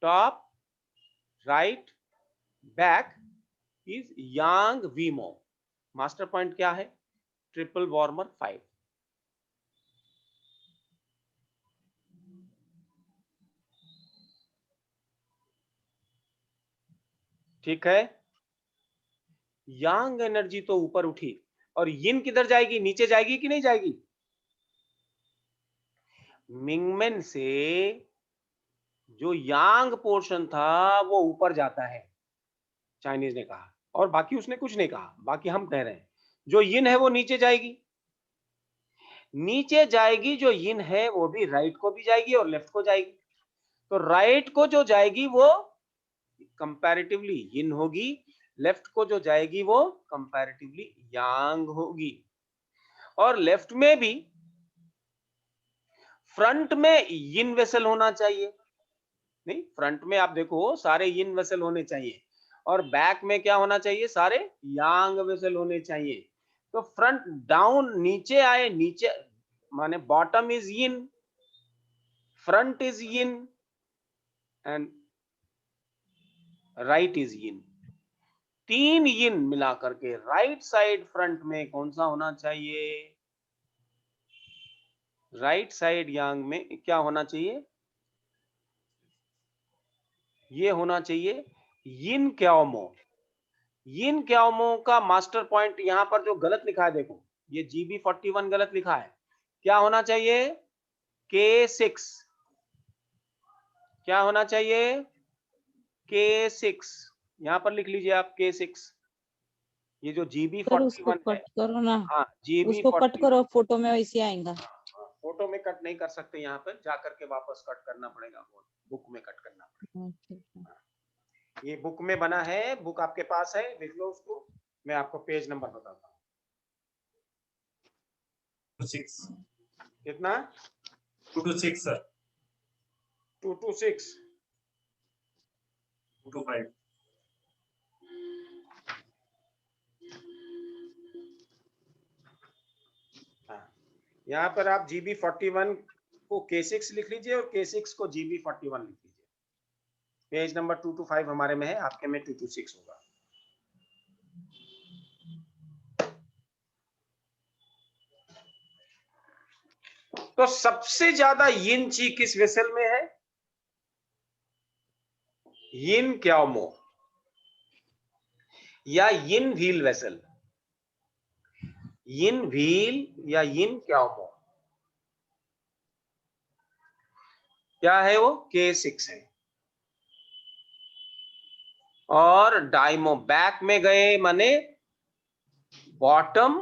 top, right, back is yang वीमो। मास्टर पॉइंट क्या है? Triple warmer 5। ठीक है। यांग एनर्जी तो ऊपर उठी, और यिन किधर जाएगी? नीचे जाएगी कि नहीं जाएगी? मिंगमेन से जो यांग पोर्शन था वो ऊपर जाता है, चाइनीज ने कहा, और बाकी उसने कुछ नहीं कहा, बाकी हम कह रहे हैं। जो यिन है वो नीचे जाएगी, नीचे जाएगी जो यिन है वो भी राइट को भी जाएगी और लेफ्ट को जाएगी। तो राइट को जो जाएगी वो कंपैरेटिवली यिन होगी, लेफ्ट को जो जाएगी वो कंपैरेटिवली यांग होगी। और लेफ्ट में भी फ्रंट में यिन वेसल होना चाहिए, नहीं? फ्रंट में आप देखो सारे यिन वेसल होने चाहिए, और बैक में क्या होना चाहिए? सारे यांग वेसल होने चाहिए। तो फ्रंट डाउन, नीचे आए, नीचे माने bottom is yin, front is yin and right is yin. 3 yin मिला करके राइट साइड फ्रंट में कौन सा होना चाहिए? राइट साइड यांग में क्या होना चाहिए? ये होना चाहिए यिन क्याओमो। यिन क्याओमो का मास्टर पॉइंट यहां पर जो गलत लिखा है, देखो ये GB41 गलत लिखा है। क्या होना चाहिए? K6। क्या होना चाहिए? K6। यहां पर लिख लीजिए आप K6। ये जो सर उसको GB41 है, कट करो ना, हाँ उसको कट GB41, करो, फोटो में वैसे आएगा। फोटो में कट नहीं कर सकते, यहाँ पर जाकर के वापस कट करना पड़ेगा, बुक में कट करना पड़ेगा। ठीक है। ये बुक में बना है, बुक आपके पास है, देख लो उसको। मैं आपको पेज नंबर बताता हूँ। 6 कितना? 226 सर, 226 225। हाँ, यहाँ पर आप GB41 को K6 लिख लीजिए और K6 को GB41 लिख लीजिए। पेज नंबर 225 हमारे में है, आपके में 226 होगा। तो सबसे ज्यादा यिन ची किस वेसल में है? यिन क्याओमो। या यिन व्हील वेसल, यिन व्हील या यिन क्याओमो, क्या है वो? K6 है। और डाइमो बैक में गए माने बॉटम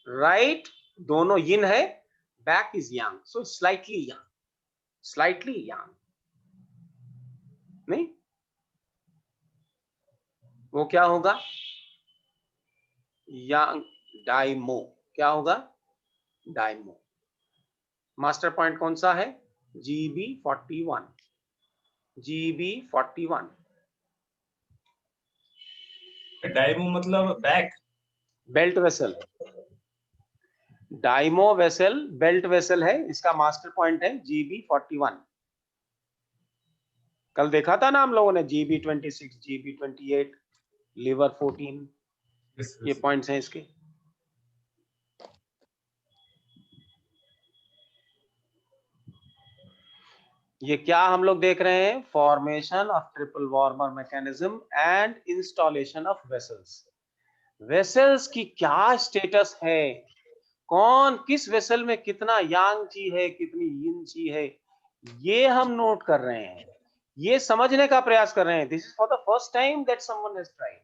राइट दोनों यिन है, back is yang, so slightly yang, slightly yang नहीं, वो क्या होगा? यांग डाइमो, क्या होगा? डाइमो। मास्टर पॉइंट कौन सा है? GB41, GB41। डायमो मतलब बैक, बेल्ट वेसल, डाइमो वेसल बेल्ट वेसल है, इसका मास्टर पॉइंट है GB41। कल देखा था ना हम लोगों ने GB26, GB28, लीवर 14, ये पॉइंट्स हैं इसके। ये क्या हम लोग देख रहे हैं? Formation of triple warmer mechanism and installation of vessels. Vessels की क्या स्टेटस है, कौन किस वेसल में कितना यांग ची है, कितनी यिन ची है, ये हम नोट कर रहे हैं, ये समझने का प्रयास कर रहे हैं। This is for the first time that someone has tried.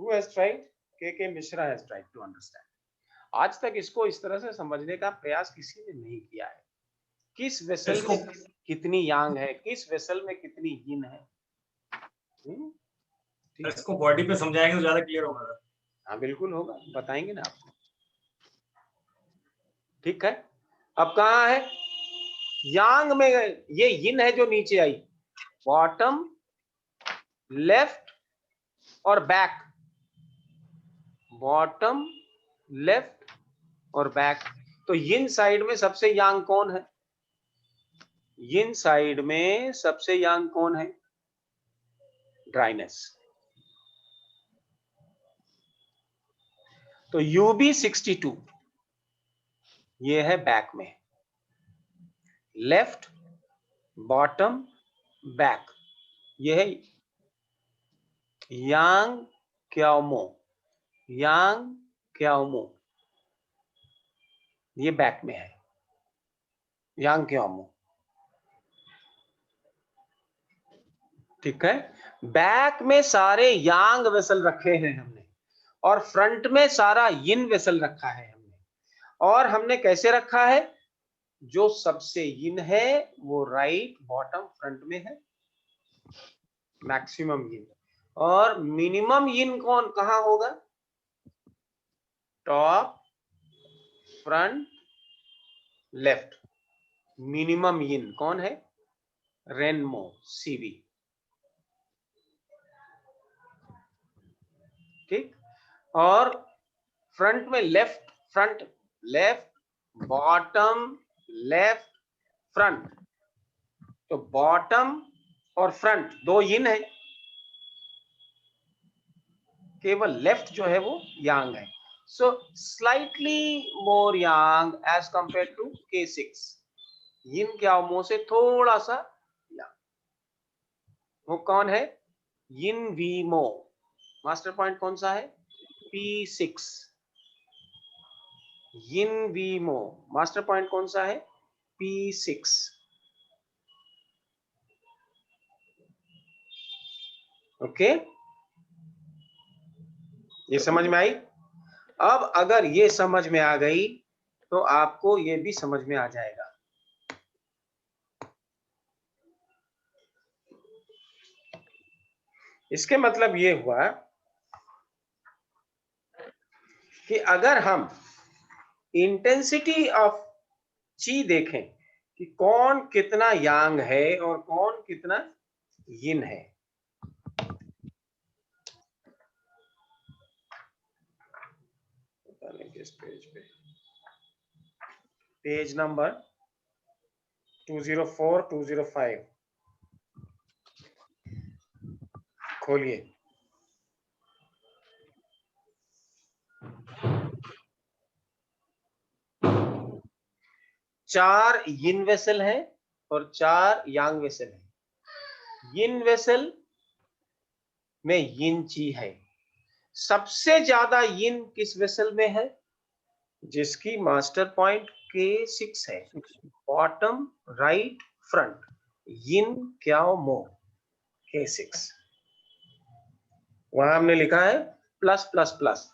Who has tried? K Mishra has tried to understand. आज तक इसको इस तरह से समझने का प्रयास किसी ने नहीं किया है, किस वेसल में कितनी यांग है, किस वेसल में कितनी यिन है। इसको बॉडी पे समझाएंगे तो ज्यादा क्लियर होगा। हाँ बिल्कुल होगा, बताएंगे ना आपको। ठीक है, अब कहाँ है? यांग में ये यिन है जो नीचे आई, बॉटम लेफ्ट और बैक, बॉटम लेफ्ट और बैक। तो यिन साइड में सबसे यांग कौन है? यिन साइड में सबसे यांग कौन है? ड्राइनेस। तो UB62 ये है बैक में, लेफ्ट बॉटम बैक, ये है यांग क्याओमो, यांग क्याओमो, ये बैक में है यांग क्याओमो। ठीक है, बैक में सारे यांग वेसल रखे हैं हमने, और फ्रंट में सारा यिन वेसल रखा है हमने। और हमने कैसे रखा है? जो सबसे यिन है वो राइट बॉटम फ्रंट में है, मैक्सिमम यिन, और मिनिमम यिन कौन कहां होगा? Top front left. मिनिमम यिन कौन है? रेनमो CV। ठीक, और फ्रंट में left front left bottom left front, तो बॉटम और फ्रंट दो यिन है, केवल लेफ्ट जो है वो यांग है। So slightly more yang as compare to K6, yin क्याओमो से थोड़ा सा यांग। वो कौन है? यिन वीमो। मास्टर पॉइंट कौन सा है? P6। यिन वीमो मास्टर पॉइंट कौन सा है? P6। ओके, ये समझ में आई? अब अगर ये समझ में आ गई तो आपको ये भी समझ में आ जाएगा। इसके मतलब ये हुआ कि अगर हम इंटेंसिटी ऑफ ची देखें कि कौन कितना यांग है और कौन कितना यिन है, पता नहीं किस पेज पे, पेज नंबर 204 205 खोलिए। चार यिन वेसल है और चार यांग वेसल है। यिन वेसल में यिन ची है, सबसे ज्यादा यिन किस वेसल में है? जिसकी मास्टर पॉइंट K6 है, बॉटम राइट फ्रंट, यिन क्याओ मो K6। वहां हमने लिखा है प्लस प्लस प्लस।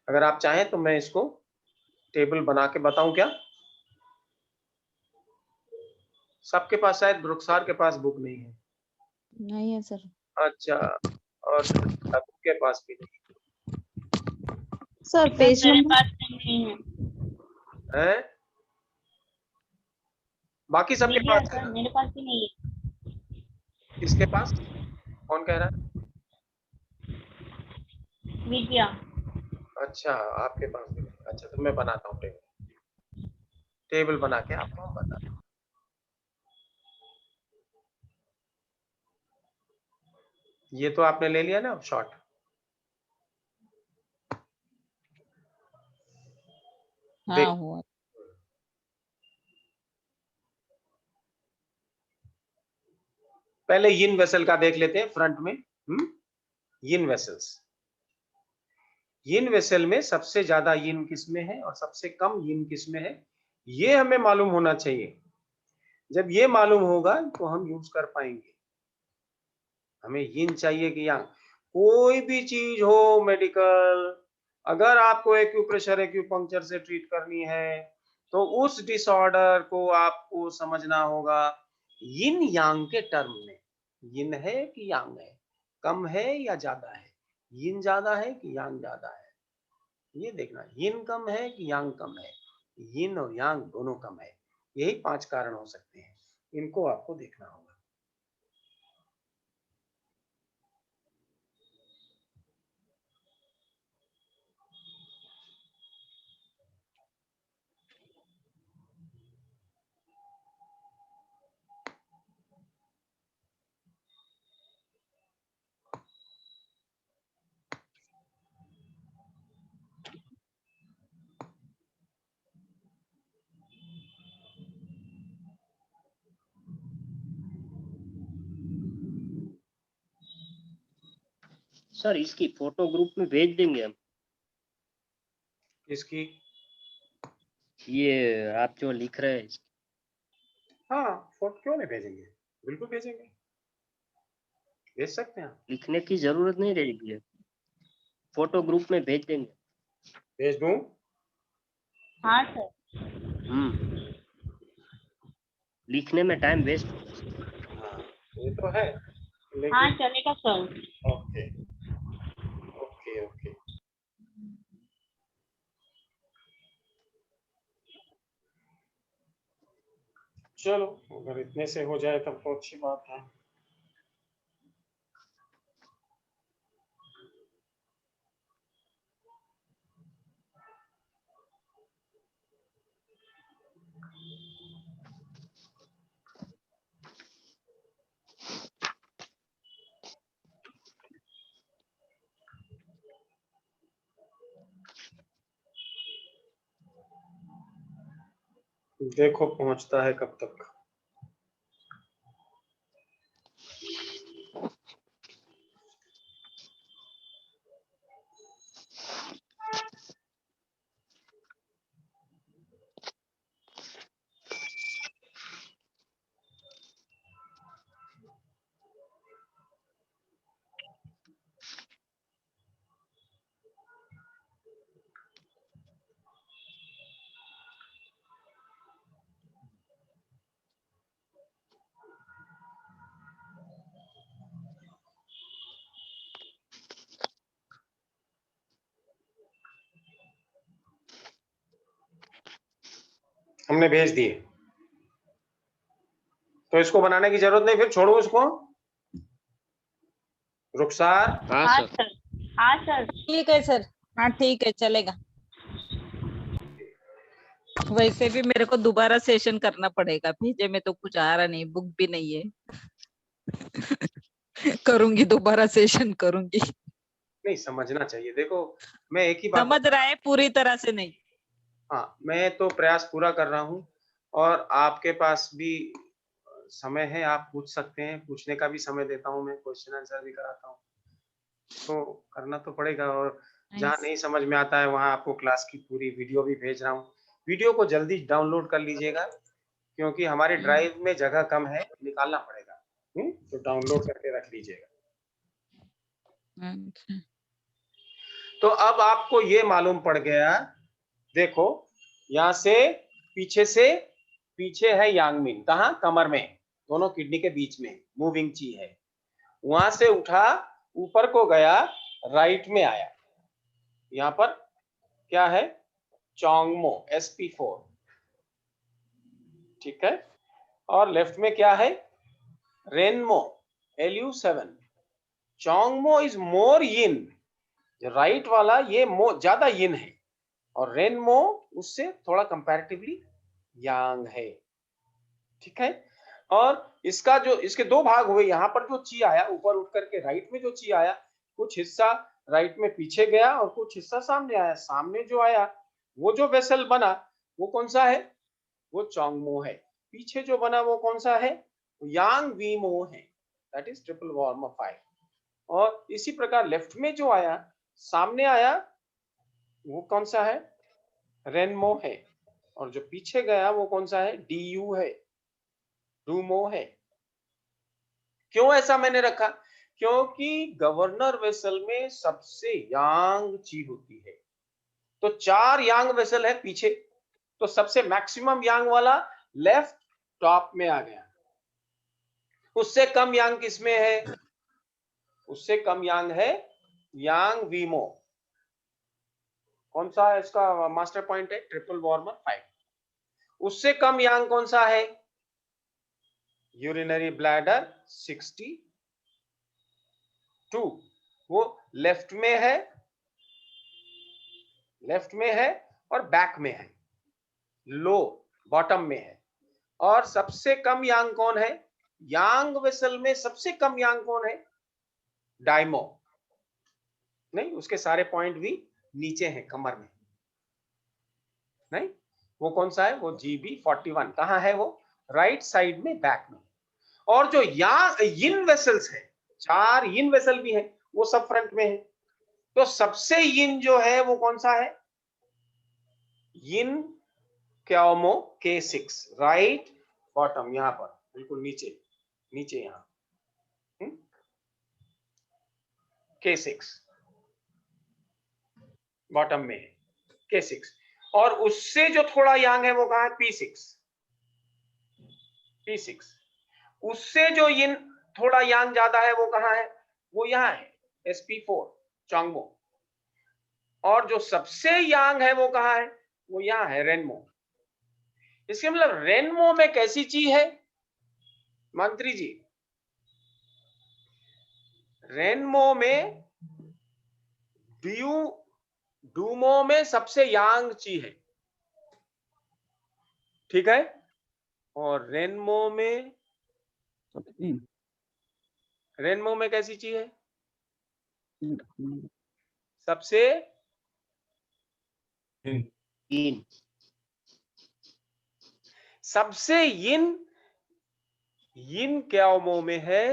अगर आप चाहें तो मैं इसको टेबल बना के बताऊं क्या? सबके पास, शायद रुखसार के पास बुक नहीं है। नहीं है सर। अच्छा, और सबके पास भी नहीं सर पेज मेरे नंबर पास नहीं है। है। बाकी सबके विद्या पास है सर ना? मेरे पास भी नहीं है। किसके पास? कौन कह रहा है? विद्या। अच्छा, आपके पास भी नहीं। अच्छा, तो मैं बनाता हूँ टेबल। टेबल बना के आपको हम बताते हैं। ये तो आपने ले लिया ना शॉर्ट। हाँ हुआ। पहले यिन वेसल का देख लेते हैं फ्रंट में। यिन वेसल्स। यिन वेसल में सबसे ज्यादा यिन किसमें है और सबसे कम यिन किसमें है, ये हमें मालूम होना चाहिए। जब ये मालूम होगा तो हम यूज कर पाएंगे। हमें यिन चाहिए कि यांग। कोई भी चीज हो मेडिकल, अगर आपको एक्यूप्रेशर एक्यूपंक्चर से ट्रीट करनी है तो उस डिसऑर्डर को आपको समझना होगा यिन यांग के टर्म में। यिन है कि यांग है, कम है या ज्यादा है, यिन ज्यादा है कि यांग ज्यादा है, ये देखना। यिन कम है कि यांग कम है, यिन और यांग दोनों कम है। यही 5 कारण हो सकते हैं, इनको आपको देखना होगा। सर इसकी फोटो ग्रुप में भेज देंगे हम। इसकी ये आप जो लिख रहे हैं हाँ, फोटो क्यों नहीं भेजेंगे, बिल्कुल भेजेंगे, भेज सकते हैं आप। लिखने की जरूरत नहीं रहेगी, फोटो ग्रुप में भेज देंगे। भेज दूं? हाँ सर। लिखने में टाइम वेस्ट। हाँ, ये तो है लेकिन... हाँ चलेगा सर। Okay okay okay. चलो, अगर इतने से हो जाए तब तो अच्छी बात है। देखो पहुंचता है कब तक। हमने भेज दिए, तो इसको बनाने की जरूरत नहीं, फिर छोड़ो इसको। रुखसार? हाँ सर। हाँ सर। ठीक है सर। हाँ ठीक है, चलेगा। वैसे भी मेरे को दोबारा सेशन करना पड़ेगा, भेजे में तो कुछ आ रहा नहीं, बुक भी नहीं है। करूंगी, दोबारा सेशन करूंगी। नहीं, समझना चाहिए। देखो, मैं एक ही बात समझ रहा है, पूरी तरह से नहीं। हाँ, मैं तो प्रयास पूरा कर रहा हूँ और आपके पास भी समय है, आप पूछ सकते हैं, पूछने का भी समय देता हूँ मैं, क्वेश्चन आंसर भी कराता हूँ। तो करना तो पड़ेगा, और जहाँ नहीं समझ में आता है वहाँ आपको क्लास की पूरी वीडियो भी भेज रहा हूँ। वीडियो को जल्दी डाउनलोड कर लीजिएगा, क्योंकि हमारे ड्राइव में जगह कम है, निकालना पड़ेगा। तो डाउनलोड करके रख लीजिएगा। तो अब आपको ये मालूम पड़ गया, देखो यहाँ से पीछे है यांगमिन, कहाँ, कमर में, दोनों किडनी के बीच में मूविंग ची है। वहां से उठा, ऊपर को गया, राइट में आया, यहाँ पर क्या है, चोंगमो sp4, ठीक है। और लेफ्ट में क्या है, रेनमो lu7। चोंगमो is more yin, right वाला ये ज्यादा यिन है, और रेनमो उससे थोड़ा कंपैरेटिवली यांग है, ठीक है। और इसका जो, इसके दो भाग हुए, यहाँ पर जो ची आया ऊपर उठ करके, राइट में जो ची आया, कुछ हिस्सा राइट में पीछे गया और कुछ हिस्सा सामने आया। सामने जो आया, वो जो वेसल बना वो कौन सा है, वो चोंगमो है। पीछे जो बना वो कौन सा है, यांग वीमो है, दैट इज ट्रिपल वार्म 5। और इसी प्रकार लेफ्ट में जो आया, सामने आया, वो कौन सा है, रेनमो है। और जो पीछे गया वो कौन सा है, डीयू है, डूमो है। क्यों ऐसा मैंने रखा, क्योंकि गवर्नर वेसल में सबसे यांग ची होती है। तो 4 यांग वेसल है पीछे, तो सबसे मैक्सिमम यांग वाला लेफ्ट टॉप में आ गया। उससे कम यांग किसमें है, उससे कम यांग है यांग वीमो। कौन सा है इसका मास्टर पॉइंट है, ट्रिपल वार्मर 5। उससे कम यांग कौन सा है, यूरिनरी ब्लैडर 62, वो लेफ्ट में है और बैक में है, लो बॉटम में है। और सबसे कम यांग कौन है, यांग वेसल में सबसे कम यांग कौन है, डायमो। नहीं, उसके सारे पॉइंट भी नीचे हैं कमर में, नहीं, वो कौन सा है, वो GB41। कहाँ है वो, राइट साइड में, बैक में। और जो यिन वेसल्स है, 4 यिन वेसल भी है, वो सब फ्रंट में है। तो सबसे यिन जो है वो कौन सा है, यिन क्याओमो K6, राइट बॉटम, यहां पर बिल्कुल नीचे यहां K6 बॉटम में है, K6। और उससे जो थोड़ा यांग है वो कहाँ है, P6। उससे जो यिन थोड़ा यांग ज्यादा है वो कहाँ है, वो यहाँ है, sp4 चोंगमो। और जो सबसे यांग है वो कहाँ है, वो यहाँ है, रेनमो। इसके मतलब रेनमो में कैसी चीज है मंत्री जी, रेनमो में डूमो में सबसे यांग ची है, ठीक है। और रेनमो में कैसी चीज है, सबसे यिन, सबसे यिन क्याओमो में है,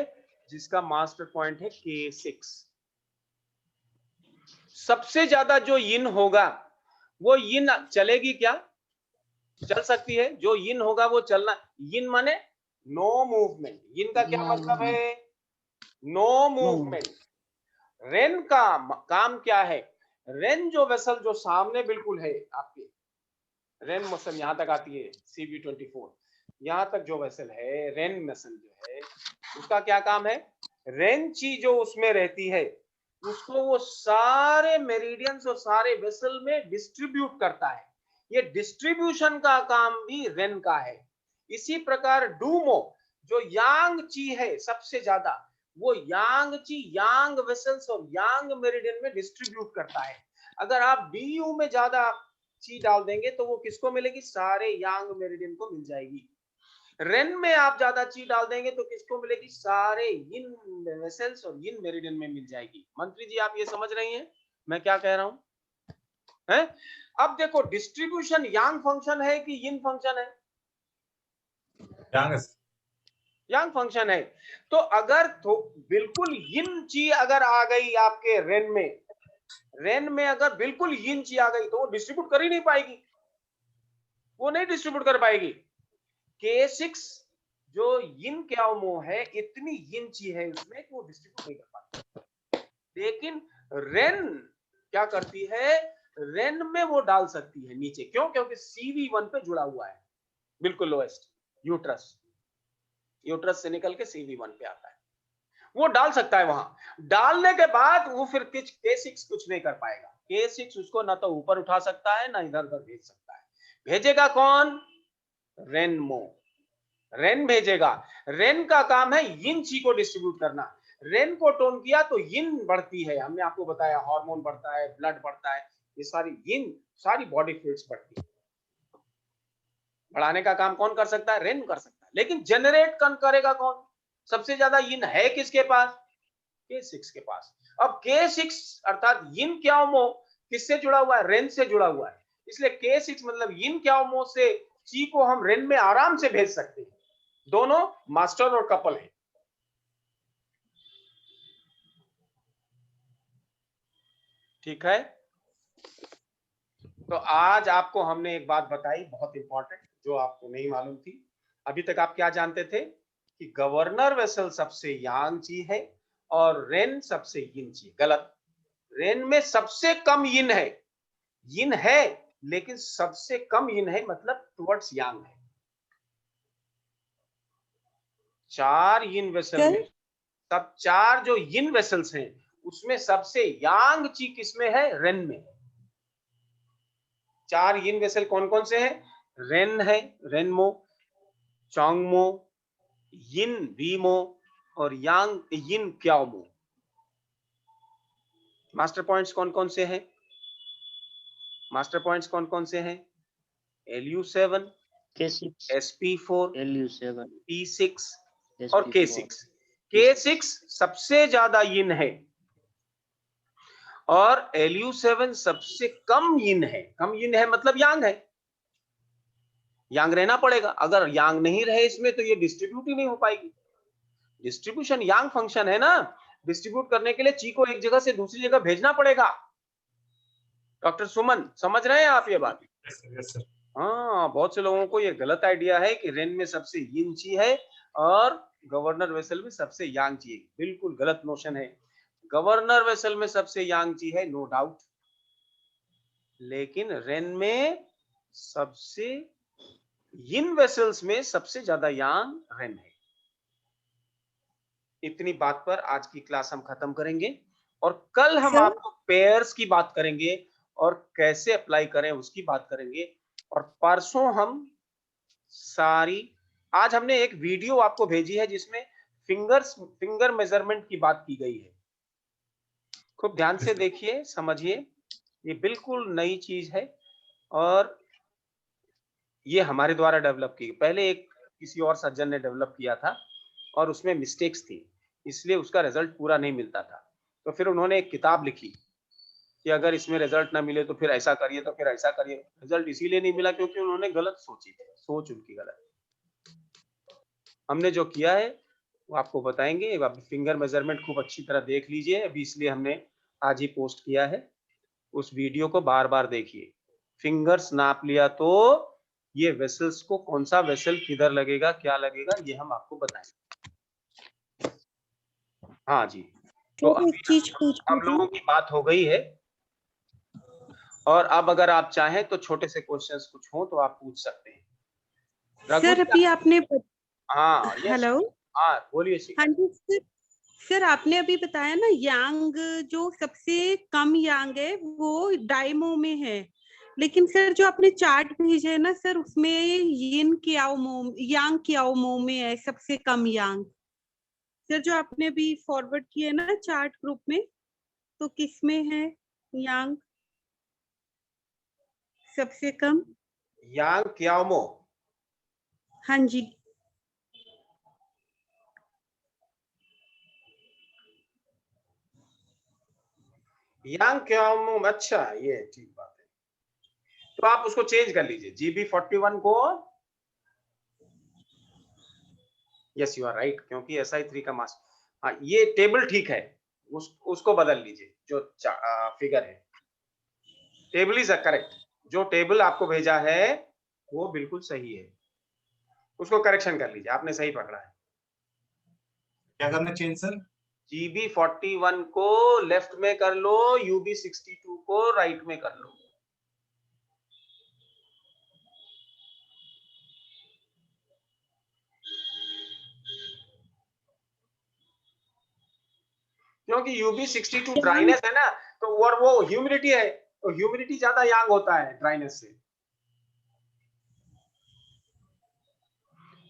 जिसका मास्टर पॉइंट है K6। सबसे ज्यादा जो यिन होगा, वो यिन चलेगी क्या, चल सकती है, जो यिन होगा वो चलना। यिन माने नो मूवमेंट, यिन का क्या मतलब है, नो मूवमेंट। रेन का काम क्या है, रेन जो वेसल जो सामने बिल्कुल है आपके, रेन मसल यहां तक आती है, CV24 यहां तक जो वेसल है, रेन मसल जो है, उसका क्या काम है, रेन ची जो उसमें रहती है उसको वो सारे मेरिडियंस और सारे वेसल में डिस्ट्रीब्यूट करता है। ये डिस्ट्रीब्यूशन का काम भी रेन का है। इसी प्रकार डूमो जो यांग ची है सबसे ज्यादा, वो यांग ची यांग वेसल्स और यांग मेरिडियन में डिस्ट्रीब्यूट करता है। अगर आप DU में ज्यादा ची डाल देंगे तो वो किसको मिलेगी, सारे यांग मेरिडियन को मिल जाएगी। रेन में आप ज्यादा ची डाल देंगे तो किसको मिलेगी, सारे यिन वेसल्स और यिन मेरिडियन में मिल जाएगी। मंत्री जी आप ये समझ रही हैं मैं क्या कह रहा हूं, है? अब देखो डिस्ट्रीब्यूशन यांग फंक्शन है कि यिन फंक्शन है, यांग यांग फंक्शन है। तो अगर बिल्कुल यिन ची अगर आ गई आपके रेन में अगर बिल्कुल यिन ची आ गई तो वो डिस्ट्रीब्यूट कर ही नहीं पाएगी, वो नहीं डिस्ट्रीब्यूट कर पाएगी। K6 जो यिन क्याओमो है, इतनी यिन ची है उसमें कि वो डिस्ट्रीब्यूट नहीं कर पाती। लेकिन रेन क्या करती है, रेन में वो डाल सकती है नीचे। क्यों? क्योंकि CV1 पे जुड़ा हुआ है, बिल्कुल लोएस्ट यूट्रस से निकल के CV1 पे आता है, वो डाल सकता है। वहां डालने के बाद वो फिर K6 कुछ नहीं कर पाएगा। K6 उसको ना तो ऊपर उठा सकता है ना इधर उधर भेज सकता है। भेजेगा कौन? रेन भेजेगा। रेन का काम है यिन ची को डिस्ट्रीब्यूट करना। रेन को टोन किया तो यिन बढ़ती है, हमने आपको बताया हार्मोन बढ़ता है, ब्लड बढ़ता है, ये सारी यिन, सारी बॉडी फ्लूइड्स बढ़ती है। बढ़ाने का काम कौन कर सकता है? रेन कर सकता है। लेकिन जनरेट करेगा कौन? सबसे ज्यादा यिन है किसके पास? K6 के पास। अब K6 अर्थात यिन क्याओमो किससे जुड़ा हुआ है? रेन से जुड़ा हुआ है। इसलिए K6 मतलब यिन क्याओमो से ची को हम रेन में आराम से भेज सकते हैं। दोनों मास्टर और कपल है। ठीक है, तो आज आपको हमने एक बात बताई बहुत इंपॉर्टेंट, जो आपको नहीं मालूम थी। अभी तक आप क्या जानते थे कि गवर्नर वेसल सबसे यांग ची है और रेन सबसे यिन ची। गलत। रेन में सबसे कम यिन है लेकिन सबसे कम यिन है, मतलब टुवर्ड्स यांग है। 4 यिन वेसल में, सब 4 जो यिन वेसल्स हैं उसमें सबसे यांग ची किसमें है? रेन में। 4 यिन वेसल कौन कौन से हैं? रेन है, रेनमो, चोंगमो, यिन वीमो और यांग यिन क्याओमो। मास्टर पॉइंट्स कौन कौन से हैं? मास्टर पॉइंट्स कौन कौन से हैं? LU7, K6, SP4, LU7, P6 और SP4, K6। K6 सबसे ज्यादा यिन है और LU7 सबसे कम यिन है। कम यिन है मतलब यांग है, यांग रहना पड़ेगा। अगर यांग नहीं रहे इसमें तो ये डिस्ट्रीब्यूट ही नहीं हो पाएगी। डिस्ट्रीब्यूशन यांग फंक्शन है ना, डिस्ट्रीब्यूट करने के लिए ची को एक जगह से दूसरी जगह भेजना पड़ेगा। डॉक्टर सुमन, समझ रहे हैं आप ये बात? Yes sir. हाँ, बहुत से लोगों को ये गलत आइडिया है कि रेन में सबसे यिन ची है और गवर्नर वेसल में सबसे यांग ची है। बिल्कुल गलत नोशन है। गवर्नर वेसल में सबसे यांग ची है, नो डाउट, लेकिन रेन में सबसे यिन वेसल्स में सबसे ज्यादा यांग रेन है। इतनी बात पर आज की क्लास हम खत्म करेंगे और कल हम आपको पेयर्स की बात करेंगे और कैसे अप्लाई करें उसकी बात करेंगे। और परसों हम आज हमने एक वीडियो आपको भेजी है जिसमें फिंगर मेजरमेंट की बात की गई है। खूब ध्यान से देखिए, समझिए, ये बिल्कुल नई चीज है और ये हमारे द्वारा डेवलप की। पहले एक किसी और सज्जन ने डेवलप किया था और उसमें मिस्टेक्स थी, इसलिए उसका रिजल्ट पूरा नहीं मिलता था। तो फिर उन्होंने एक किताब लिखी कि अगर इसमें रिजल्ट ना मिले तो फिर ऐसा करिए, तो फिर ऐसा करिए। रिजल्ट इसीलिए नहीं मिला क्योंकि उन्होंने गलत सोची थी, सोच उनकी गलत। हमने जो किया है वो आपको बताएंगे। आप फिंगर मेजरमेंट खूब अच्छी तरह देख लीजिए, अभी इसलिए हमने आज ही पोस्ट किया है। उस वीडियो को बार बार देखिए। फिंगर्स नाप लिया तो ये वेसल्स को, कौन सा वेसल किधर लगेगा, क्या लगेगा, ये हम आपको बताएंगे। हाँ जी, तो अभी हम लोगों की बात हो गई है और अब अगर आप चाहें तो छोटे से क्वेश्चंस कुछ हो तो आप पूछ सकते हैं। सर अभी आपने हाँ, हेलो, हाँ बोलिए। हाँ जी सर, सर आपने अभी बताया ना यांग जो सबसे कम यांग है वो डाइमो में है, लेकिन सर जो आपने चार्ट भेजा है ना सर उसमें यिन क्याओमो यांग क्याओमो में है सबसे कम यांग। सर जो आपने अभी फॉरवर्ड किया है ना चार्ट ग्रुप में, तो किसमें है यांग सबसे कम? यांग क्याओमो, हाँ जी, यांग क्याओमो, अच्छा ये ठीक बात है। तो आप उसको चेंज कर लीजिए, GB41 को यस यू आर राइट, क्योंकि SI3 का मास, हाँ ये टेबल ठीक है, उसको बदल लीजिए, जो फिगर है, टेबल इज करेक्ट, जो टेबल आपको भेजा है वो बिल्कुल सही है, उसको करेक्शन कर लीजिए, आपने सही पकड़ा है। क्या करना चाहिए सर? GB41 को लेफ्ट में कर लो, UB62 को राइट में कर लो। क्योंकि UB62 ड्राइनेस है ना, तो और वो ह्यूमिडिटी है, तो ह्यूमिडिटी ज्यादा यांग होता है ड्राइनेस से।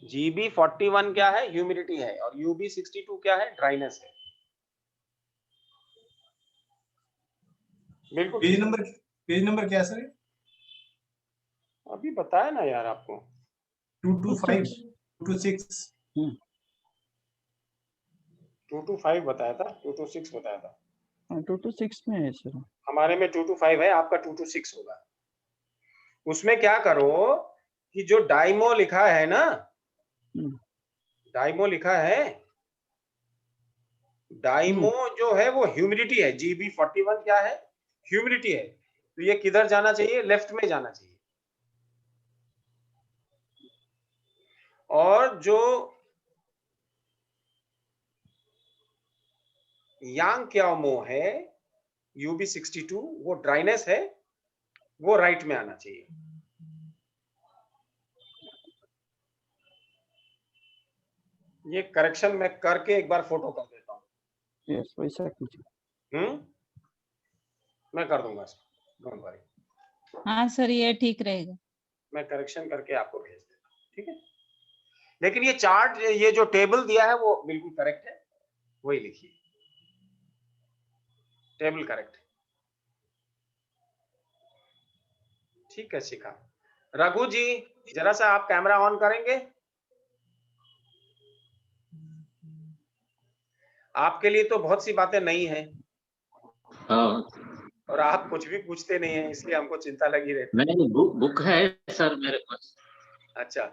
GB41 क्या है? ह्यूमिडिटी है, और UB62 क्या है? ड्राइनेस है। बिल्कुल। पेज नंबर क्या है सर? अभी बताया ना यार आपको, 225, 226। 225 बताया था, 226 बताया था। 226 में है सर। हमारे में 225 है, आपका 226 होगा। उसमें क्या करो कि जो डाइमो लिखा है ना, डाइमो लिखा है, डाइमो जो है वो ह्यूमिडिटी है। GB41 क्या है? ह्यूमिडिटी है। तो ये किधर जाना चाहिए? लेफ्ट में जाना चाहिए। और जो यांग क्याओमो है UB62, वो ड्राइनेस है, वो राइट में आना चाहिए। ये करेक्शन मैं करके एक बार फोटो कर देता हूँ। यस वैसा कीजिए। मैं कर दूंगा इसको, डोंट वरी। हाँ सर ये ठीक रहेगा। मैं करेक्शन करके आपको भेज देता हूँ, ठीक है। लेकिन ये चार्ट, ये जो टेबल दिया है वो बिल्कुल करेक्ट है, वही लिखिए, टेबल करेक्ट है। ठीक है शिखा। रघु जी जरा सा आप कैमरा ऑन करेंगे? आपके लिए तो बहुत सी बातें नई हैं। हाँ और आप कुछ भी पूछते नहीं हैं, इसलिए हमको चिंता लगी रहती है। नहीं, बुक है सर मेरे पास। अच्छा,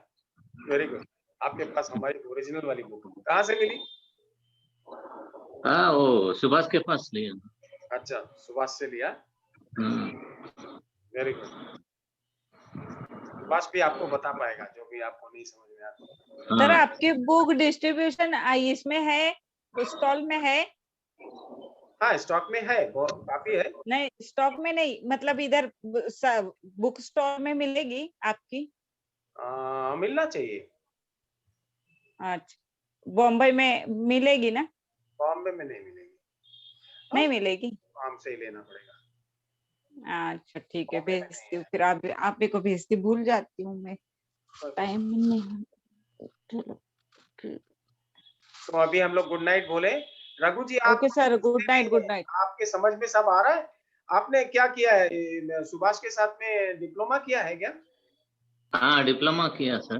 वेरी गुड। आपके पास हमारी ओरिजिनल वाली बुक कहाँ से मिली? हाँ वो सुभाष के पास लिया। अच्छा, सुभाष से लिया। Very good. सुभाष भी आपको बता पाएगा जो भी आपको नहीं समझ में आता। सर आपकी बुक डिस्ट्रीब्यूशन इसमें है, स्टॉल में है? हाँ स्टॉक में है, काफी है। नहीं स्टॉक में नहीं, मतलब इधर बुक स्टॉल में मिलेगी आपकी? मिलना चाहिए। अच्छा, बॉम्बे में मिलेगी ना? बॉम्बे में नहीं मिलेगी। नहीं मिलेगी? हमसे ही लेना पड़ेगा। अच्छा ठीक है, भेजती हूँ फिर। आप ही को भेजती, भूल जाती हूँ मैं, टाइम नहीं। चलो ठीक। तो अभी हम लोग गुड नाइट बोले। रघु जी आप okay sir, good night. Good night. आपके समझ में सब आ रहा है? आपने क्या किया है? सुभाष के साथ में डिप्लोमा किया है क्या? हाँ डिप्लोमा किया सर।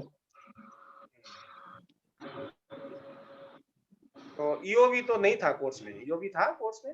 तो EOV तो नहीं था कोर्स में? EOV था कोर्स में?